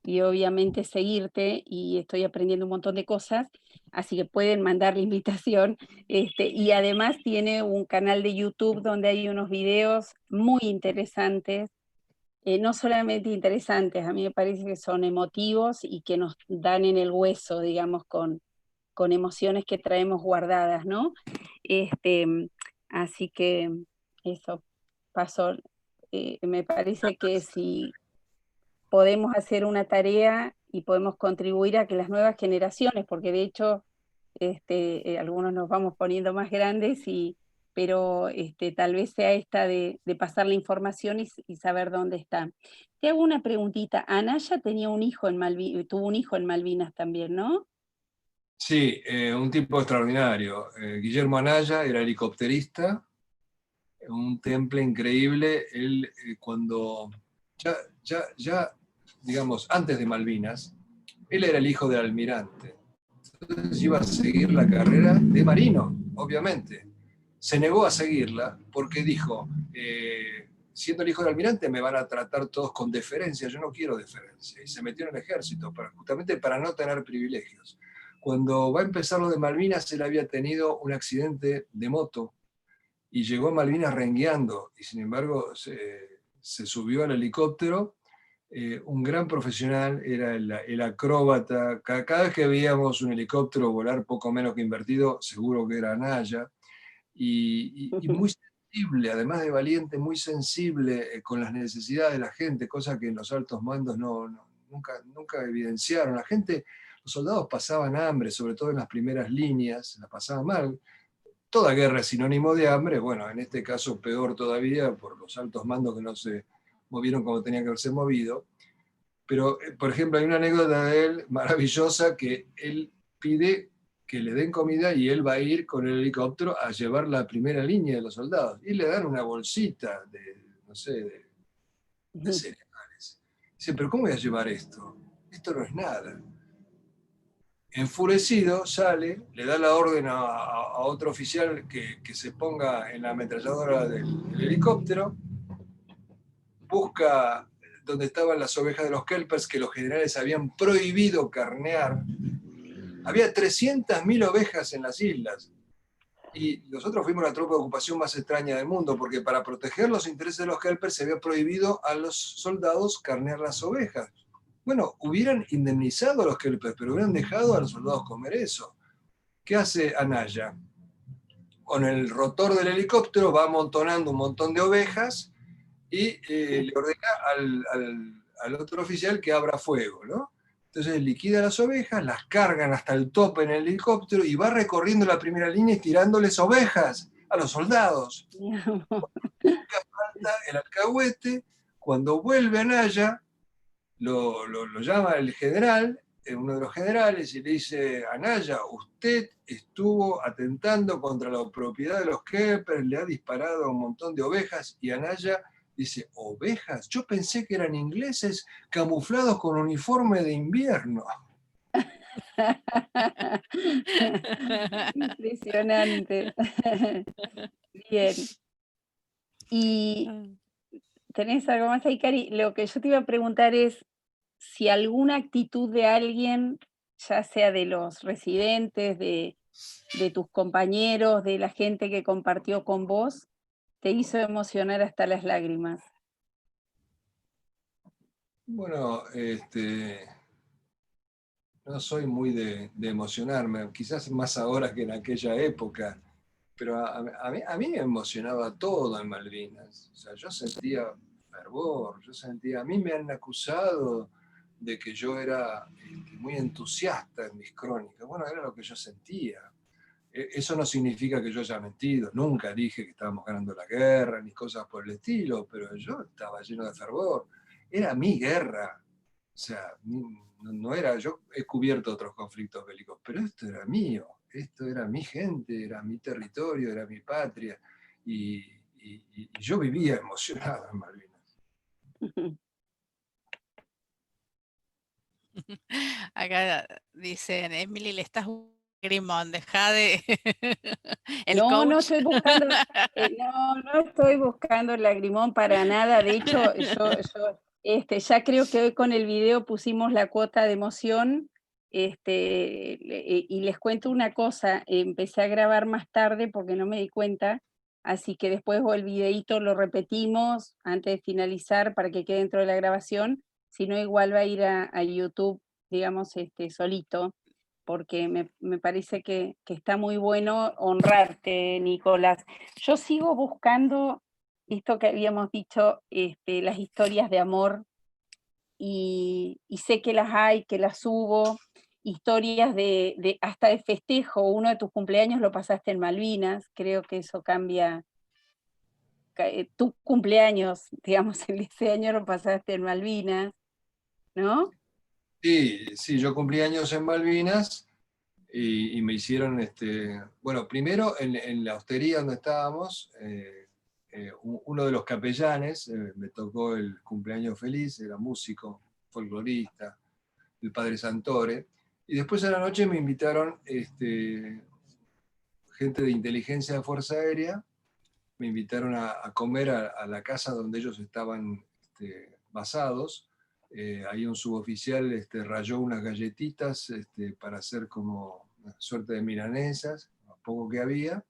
y obviamente seguirte, y estoy aprendiendo un montón de cosas, así que pueden mandar la invitación. Y además tiene un canal de YouTube donde hay unos videos muy interesantes, no solamente interesantes, a mí me parece que son emotivos y que nos dan en el hueso, digamos, con emociones que traemos guardadas, ¿no? Este, Así que eso pasó. Me parece que si podemos hacer una tarea y podemos contribuir a que las nuevas generaciones, porque de hecho algunos nos vamos poniendo más grandes, pero tal vez sea esta de pasar la información y saber dónde está. Te hago una preguntita. Anaya tenía un hijo en tuvo un hijo en Malvinas también, ¿no? Sí, un tipo extraordinario. Guillermo Anaya era helicópterista, un temple increíble. Él, cuando ya, digamos, antes de Malvinas, él era el hijo del almirante. Entonces iba a seguir la carrera de marino, obviamente. Se negó a seguirla porque dijo, siendo el hijo del almirante me van a tratar todos con deferencia, yo no quiero deferencia. Y se metió en el ejército, justamente para no tener privilegios. Cuando va a empezar lo de Malvinas, él había tenido un accidente de moto y llegó a Malvinas rengueando, y sin embargo se subió al helicóptero. Un gran profesional, era el acróbata. Cada vez que veíamos un helicóptero volar poco menos que invertido, seguro que era Anaya, y muy sensible, además de valiente, muy sensible con las necesidades de la gente, cosa que en los altos mandos nunca evidenciaron. La gente, los soldados pasaban hambre, sobre todo en las primeras líneas, la pasaban mal. Toda guerra es sinónimo de hambre, bueno, en este caso peor todavía por los altos mandos que no se movieron como tenían que haberse movido. Pero, por ejemplo, hay una anécdota de él maravillosa, que él pide que le den comida y él va a ir con el helicóptero a llevar la primera línea de los soldados. Y le dan una bolsita de, no sé, de cereales. Dice, pero ¿cómo voy a llevar esto? Esto no es nada. Enfurecido, sale, le da la orden a otro oficial que se ponga en la ametralladora del helicóptero, busca donde estaban las ovejas de los kelpers, que los generales habían prohibido carnear. Había 300.000 ovejas en las islas. Y nosotros fuimos la tropa de ocupación más extraña del mundo, porque para proteger los intereses de los kelpers se había prohibido a los soldados carnear las ovejas. Bueno, hubieran indemnizado a los kelpers, pero hubieran dejado a los soldados comer eso. ¿Qué hace Anaya? Con el rotor del helicóptero va amontonando un montón de ovejas y le ordena al otro oficial que abra fuego, ¿no? Entonces liquida las ovejas, las cargan hasta el tope en el helicóptero y va recorriendo la primera línea y tirándoles ovejas a los soldados. Nunca falta el alcahuete. Cuando vuelve Anaya, lo llama el general, uno de los generales, y le dice: Anaya, usted estuvo atentando contra la propiedad de los kelpers, le ha disparado a un montón de ovejas. Y Anaya dice: ¿ovejas? Yo pensé que eran ingleses camuflados con uniforme de invierno. Impresionante. Bien. ¿Y tenés algo más ahí, Cari? Lo que yo te iba a preguntar es si alguna actitud de alguien, ya sea de los residentes, de tus compañeros, de la gente que compartió con vos, te hizo emocionar hasta las lágrimas. Bueno, no soy muy de emocionarme, quizás más ahora que en aquella época, pero a mí me emocionaba todo en Malvinas. O sea, yo sentía fervor, a mí me han acusado de que yo era muy entusiasta en mis crónicas. Bueno, era lo que yo sentía. Eso no significa que yo haya mentido, nunca dije que estábamos ganando la guerra, ni cosas por el estilo, pero yo estaba lleno de fervor. Era mi guerra. O sea, no era, yo he cubierto otros conflictos bélicos, pero esto era mío, esto era mi gente, era mi territorio, era mi patria, y yo vivía emocionado en Malvinas. Acá dicen, Emily, le estás lagrimón, deja de... El No, no coach. estoy buscando, no estoy buscando el lagrimón para nada. De hecho, ya creo que hoy con el video pusimos la cuota de emoción. Y les cuento una cosa, empecé a grabar más tarde porque no me di cuenta, así que después el videíto lo repetimos antes de finalizar para que quede dentro de la grabación, si no igual va a ir a YouTube, digamos, solito, porque me parece que está muy bueno honrarte, Nicolás. Yo sigo buscando esto que habíamos dicho, las historias de amor, y sé que las hay, que las subo, historias hasta de festejo. Uno de tus cumpleaños lo pasaste en Malvinas, creo que eso cambia. Tu cumpleaños, digamos, el de ese año lo pasaste en Malvinas, ¿no? Sí, sí, yo cumplí años en Malvinas y me hicieron, bueno, primero en la hostería donde estábamos, uno de los capellanes me tocó el cumpleaños feliz, era músico, folclorista, el padre Santore, y después a la noche me invitaron gente de inteligencia de Fuerza Aérea, me invitaron a comer a la casa donde ellos estaban basados. Ahí un suboficial rayó unas galletitas para hacer como una suerte de milanesas, lo poco que había,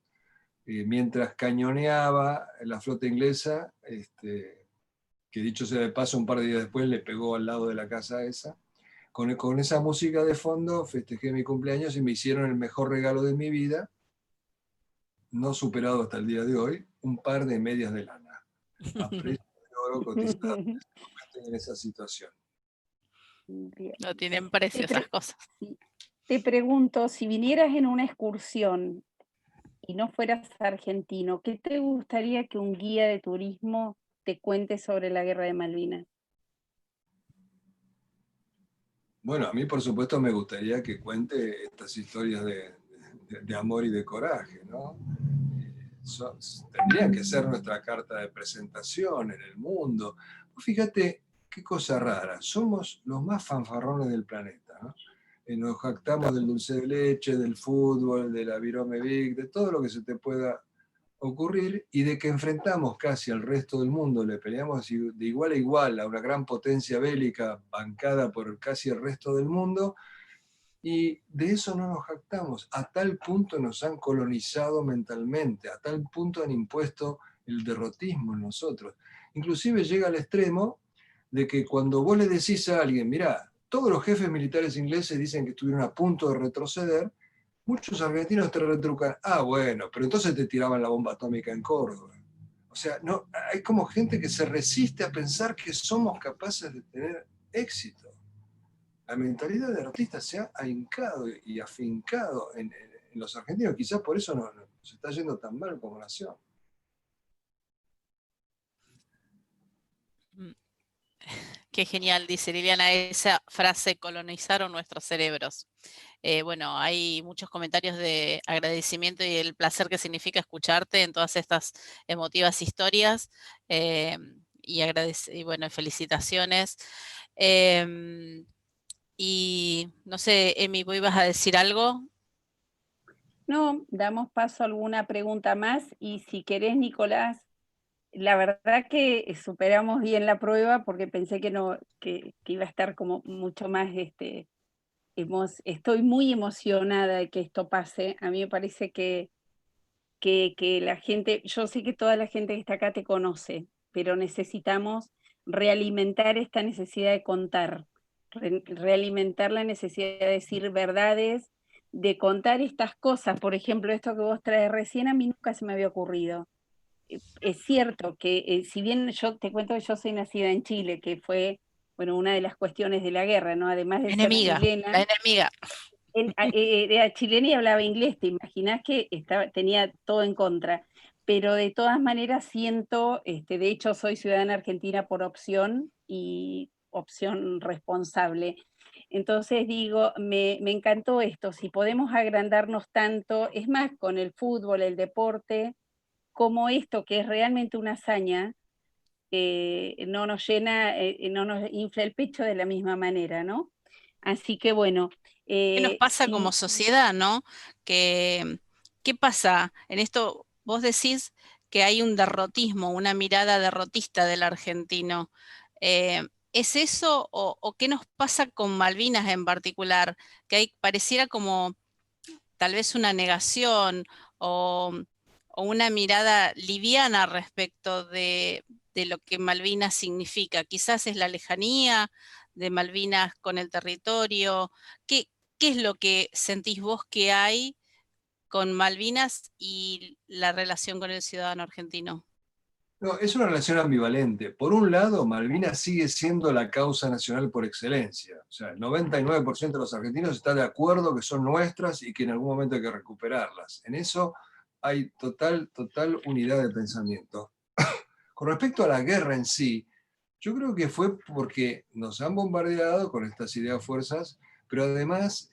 mientras cañoneaba la flota inglesa, que dicho sea de paso, un par de días después le pegó al lado de la casa esa. Con esa música de fondo festejé mi cumpleaños y me hicieron el mejor regalo de mi vida, no superado hasta el día de hoy, un par de medias de lana, a precio de oro cotizado en esa situación. Bien. No tienen precio esas cosas. Te pregunto, si vinieras en una excursión y no fueras argentino, ¿qué te gustaría que un guía de turismo te cuente sobre la Guerra de Malvinas? Bueno, a mí por supuesto me gustaría que cuente estas historias de amor y de coraje, ¿no? Tendría que ser nuestra carta de presentación en el mundo. Fíjate qué cosa rara, somos los más fanfarrones del planeta, ¿no? Nos jactamos del dulce de leche, del fútbol, de la virome Vic, de todo lo que se te pueda ocurrir, y de que enfrentamos casi al resto del mundo, le peleamos de igual a igual a una gran potencia bélica bancada por casi el resto del mundo, y de eso no nos jactamos. A tal punto nos han colonizado mentalmente, a tal punto han impuesto el derrotismo en nosotros. Inclusive llega al extremo de que cuando vos le decís a alguien, mirá, todos los jefes militares ingleses dicen que estuvieron a punto de retroceder, muchos argentinos te retrucan, ah, bueno, pero entonces te tiraban la bomba atómica en Córdoba. O sea, no, hay como gente que se resiste a pensar que somos capaces de tener éxito. La mentalidad derrotista se ha ahincado y afincado en los argentinos. Quizás por eso nos está yendo tan mal como nación. Qué genial, dice Liliana, esa frase, colonizaron nuestros cerebros. Bueno, hay muchos comentarios de agradecimiento y el placer que significa escucharte en todas estas emotivas historias, y bueno, felicitaciones. Y no sé, Emi, ¿vos ibas a decir algo? No, damos paso a alguna pregunta más, y si querés, Nicolás, la verdad que superamos bien la prueba porque pensé que no, que iba a estar como mucho más, estoy muy emocionada de que esto pase. A mí me parece que la gente, yo sé que toda la gente que está acá te conoce, pero necesitamos realimentar esta necesidad de contar, realimentar la necesidad de decir verdades, de contar estas cosas. Por ejemplo, esto que vos traes recién, a mí nunca se me había ocurrido. Es cierto que, si bien yo te cuento que yo soy nacida en Chile, que fue, bueno, una de las cuestiones de la guerra, ¿no? Además de ser Enemiga, la chilena, enemiga. era chilena y hablaba inglés. Te imaginás que tenía todo en contra, pero de todas maneras siento, de hecho soy ciudadana argentina por opción, y opción responsable. Entonces digo, me encantó esto, si podemos agrandarnos tanto, es más, con el fútbol, el deporte, como esto, que es realmente una hazaña, no nos llena, no nos infla el pecho de la misma manera, ¿no? Así que bueno, ¿Qué nos pasa como Y sociedad, no? ¿Qué pasa en esto? Vos decís que hay un derrotismo, una mirada derrotista del argentino. ¿Es eso o qué nos pasa con Malvinas en particular? Que hay, pareciera como tal vez una negación o una mirada liviana respecto de lo que Malvinas significa. Quizás es la lejanía de Malvinas con el territorio. ¿Qué es lo que sentís vos que hay con Malvinas y la relación con el ciudadano argentino? No, es una relación ambivalente. Por un lado, Malvinas sigue siendo la causa nacional por excelencia. O sea, el 99% de los argentinos está de acuerdo que son nuestras y que en algún momento hay que recuperarlas. En eso hay total unidad de pensamiento. Con respecto a la guerra en sí, yo creo que fue porque nos han bombardeado con estas ideas fuerzas, pero además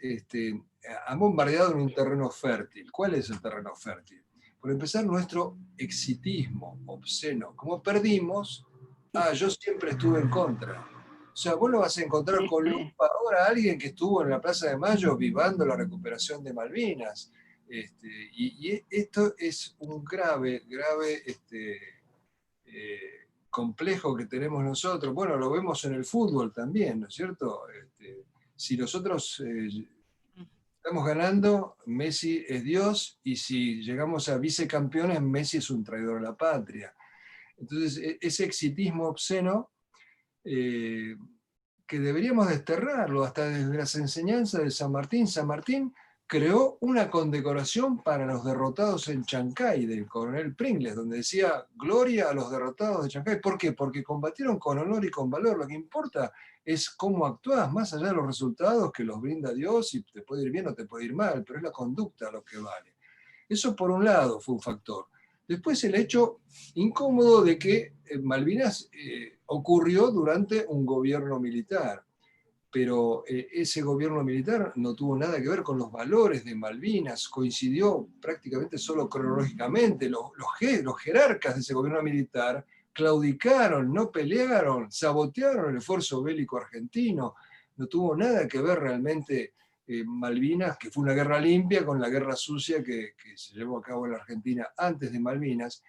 han bombardeado en un terreno fértil. ¿Cuál es el terreno fértil? Por empezar, nuestro exitismo obsceno. Como perdimos, yo siempre estuve en contra. O sea, vos lo vas a encontrar con lupa ahora a alguien que estuvo en la Plaza de Mayo vivando la recuperación de Malvinas. Y esto es un grave complejo que tenemos nosotros. Bueno, lo vemos en el fútbol también, ¿no es cierto? Si nosotros estamos ganando, Messi es Dios, y si llegamos a vicecampeones, Messi es un traidor a la patria. Entonces, ese exitismo obsceno, que deberíamos desterrarlo, hasta desde las enseñanzas de San Martín. San Martín creó una condecoración para los derrotados en Chancay, del coronel Pringles, donde decía gloria a los derrotados de Chancay. ¿Por qué? Porque combatieron con honor y con valor. Lo que importa es cómo actúas, más allá de los resultados que los brinda Dios, y te puede ir bien o te puede ir mal, pero es la conducta lo que vale. Eso por un lado fue un factor. Después el hecho incómodo de que Malvinas ocurrió durante un gobierno militar, pero ese gobierno militar no tuvo nada que ver con los valores de Malvinas, coincidió prácticamente solo cronológicamente. Los jerarcas de ese gobierno militar claudicaron, no pelearon, sabotearon el esfuerzo bélico argentino. No tuvo nada que ver realmente Malvinas, que fue una guerra limpia, con la guerra sucia que se llevó a cabo en la Argentina antes de Malvinas.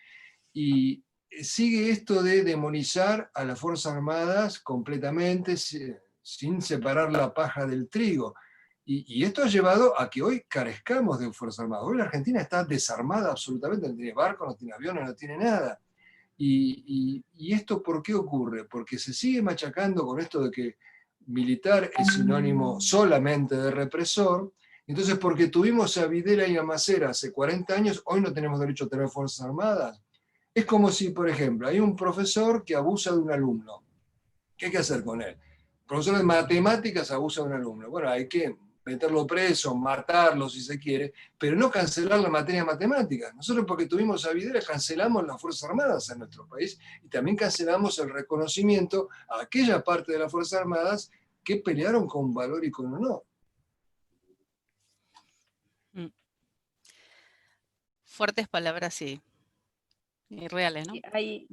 Y sigue esto de demonizar a las Fuerzas Armadas completamente, sin separar la paja del trigo. Y esto ha llevado a que hoy carezcamos de Fuerzas Armadas. Hoy la Argentina está desarmada absolutamente, no tiene barcos, no tiene aviones, no tiene nada. ¿Y esto por qué ocurre? Porque se sigue machacando con esto de que militar es sinónimo solamente de represor. Entonces, porque tuvimos a Videla y a Macera hace 40 años, hoy no tenemos derecho a tener Fuerzas Armadas. Es como si, por ejemplo, hay un profesor que abusa de un alumno. ¿Qué hay que hacer con él? El profesor de matemáticas abusa de un alumno. Bueno, hay que meterlo preso, matarlo si se quiere, pero no cancelar la materia de matemáticas. Nosotros, porque tuvimos a Videla, cancelamos las Fuerzas Armadas en nuestro país y también cancelamos el reconocimiento a aquella parte de las Fuerzas Armadas que pelearon con valor y con honor. Fuertes palabras y reales, ¿no? hay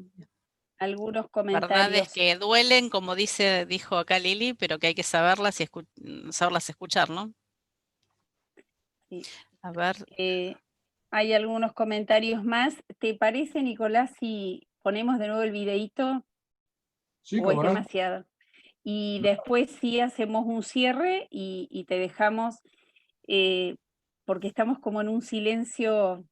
algunos Verdades comentarios. que duelen, como dijo acá Lili, pero que hay que saberlas y saberlas escuchar, ¿no? Sí. A ver. Hay algunos comentarios más. ¿Te parece, Nicolás, si ponemos de nuevo el videíto? Sí, ¿O es ¿cómo no? demasiado? Y después sí hacemos un cierre y te dejamos, porque estamos como en un silencio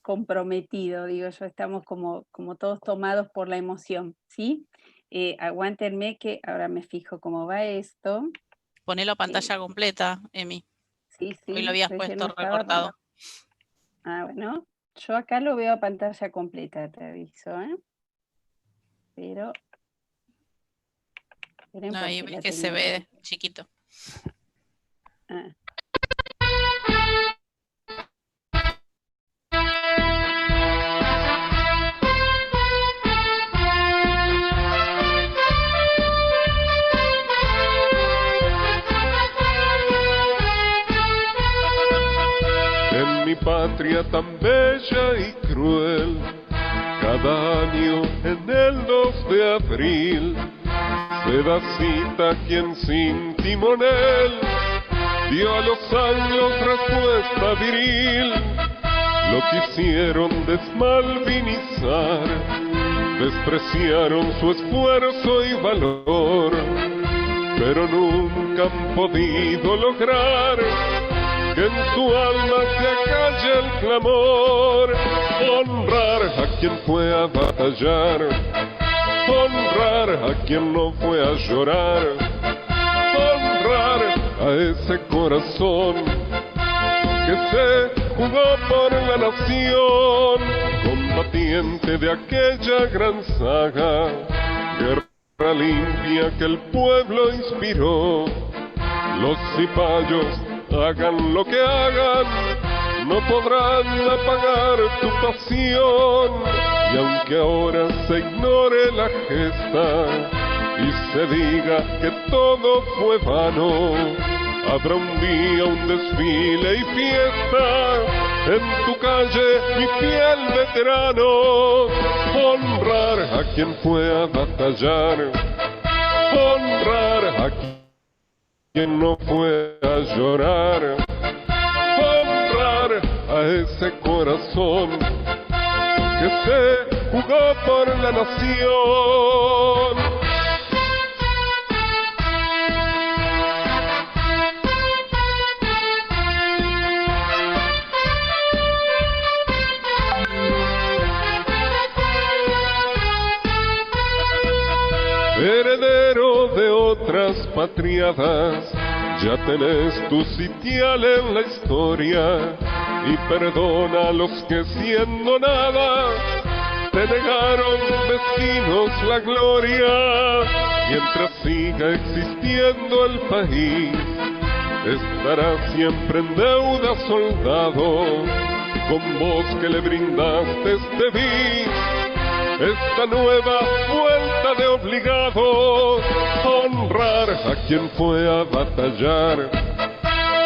comprometido, digo yo, estamos como todos tomados por la emoción, ¿sí? Aguántenme que ahora me fijo cómo va esto. Ponelo a pantalla completa, Emi. Sí, Hoy lo habías recién puesto lo estaba recortado. bueno, yo acá lo veo a pantalla completa, te aviso, ¿eh? Pero... No, ahí ves que se ve chiquito. En mi patria tan bella y cruel, cada año en el 2 de abril se da cita quien sin timonel dio a los anglos respuesta viril. Lo quisieron desmalvinizar, despreciaron su esfuerzo y valor, pero nunca han podido lograr que en su alma se acalle el clamor. Honrar a quien fue a batallar, honrar a quien no fue a llorar, honrar a ese corazón que se jugó por la nación, combatiente de aquella gran saga, guerra limpia que el pueblo inspiró. Los cipayos, hagan lo que hagan, no podrán apagar tu pasión. Y aunque ahora se ignore la gesta y se diga que todo fue vano, habrá un día un desfile y fiesta en tu calle, mi fiel veterano. Honrar a quien fue a batallar, honrar a quien no fue a llorar, honrar a ese corazón que se jugó por la nación. Heredero de otras patriadas, ya tenés tu sitial en la historia, y perdona a los que siendo nada te negaron mezquinos la gloria. Mientras siga existiendo el país, estará siempre en deuda, soldado, con vos que le brindaste este bis, esta nueva vuelta de obligados. Honrar a quien fue a batallar,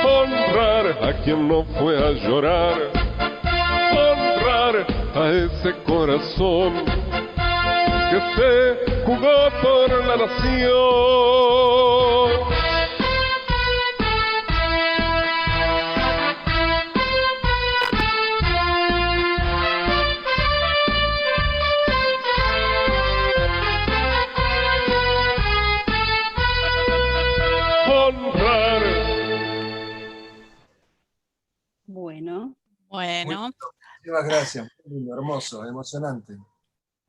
honrar a quien no fue a llorar, honrar a ese corazón que se jugó por la nación. Bueno. Muchísimas gracias, muy lindo, hermoso, emocionante.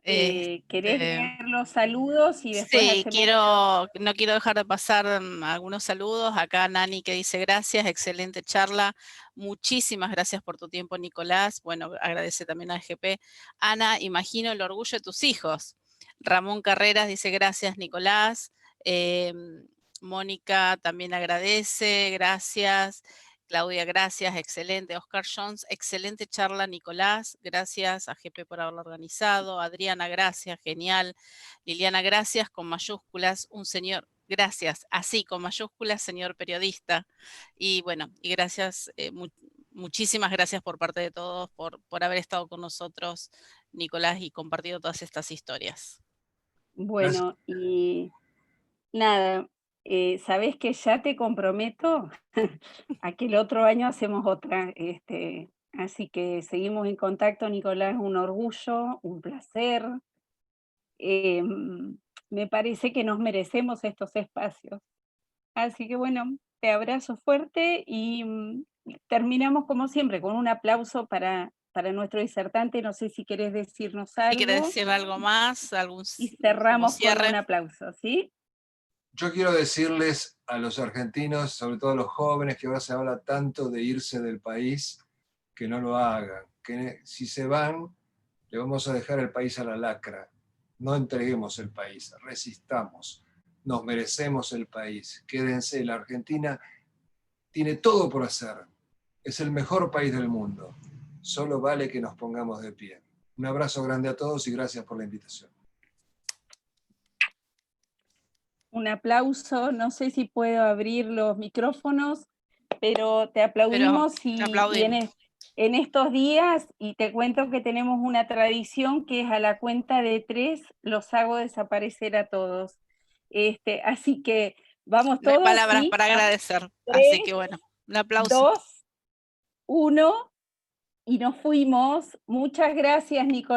¿Querés leer los saludos? Y después sí, no quiero dejar de pasar algunos saludos. Acá Nani que dice gracias, excelente charla. Muchísimas gracias por tu tiempo, Nicolás. Bueno, agradece también a GP. Ana, imagino el orgullo de tus hijos. Ramón Carreras dice gracias, Nicolás. Mónica también agradece, gracias. Claudia, gracias, excelente. Oscar Jones, excelente charla, Nicolás. Gracias a GP por haberlo organizado. Adriana, gracias, genial. Liliana, gracias, con mayúsculas. Un señor, gracias, así, con mayúsculas, señor periodista. Y bueno, y gracias, muchísimas gracias por parte de todos por haber estado con nosotros, Nicolás, y compartido todas estas historias. Bueno, y nada, ¿sabés que ya te comprometo a que el otro año hacemos otra? Así que seguimos en contacto, Nicolás, un orgullo, un placer. Me parece que nos merecemos estos espacios. Así que bueno, te abrazo fuerte y terminamos como siempre con un aplauso para nuestro disertante. No sé si querés decirnos algo. Si querés decir algo más, y cerramos con un aplauso, ¿sí? Yo quiero decirles a los argentinos, sobre todo a los jóvenes, que ahora se habla tanto de irse del país, que no lo hagan. Que si se van, le vamos a dejar el país a la lacra. No entreguemos el país, resistamos. Nos merecemos el país. Quédense, la Argentina tiene todo por hacer. Es el mejor país del mundo. Solo vale que nos pongamos de pie. Un abrazo grande a todos y gracias por la invitación. Un aplauso, no sé si puedo abrir los micrófonos, pero te aplaudimos en estos días, y te cuento que tenemos una tradición que es a la cuenta de 3 los hago desaparecer a todos. Así que Vamos No hay todos. palabras ¿sí? para agradecer. 3, Así que bueno, un aplauso. 2, 1 y nos fuimos. Muchas gracias, Nicolás.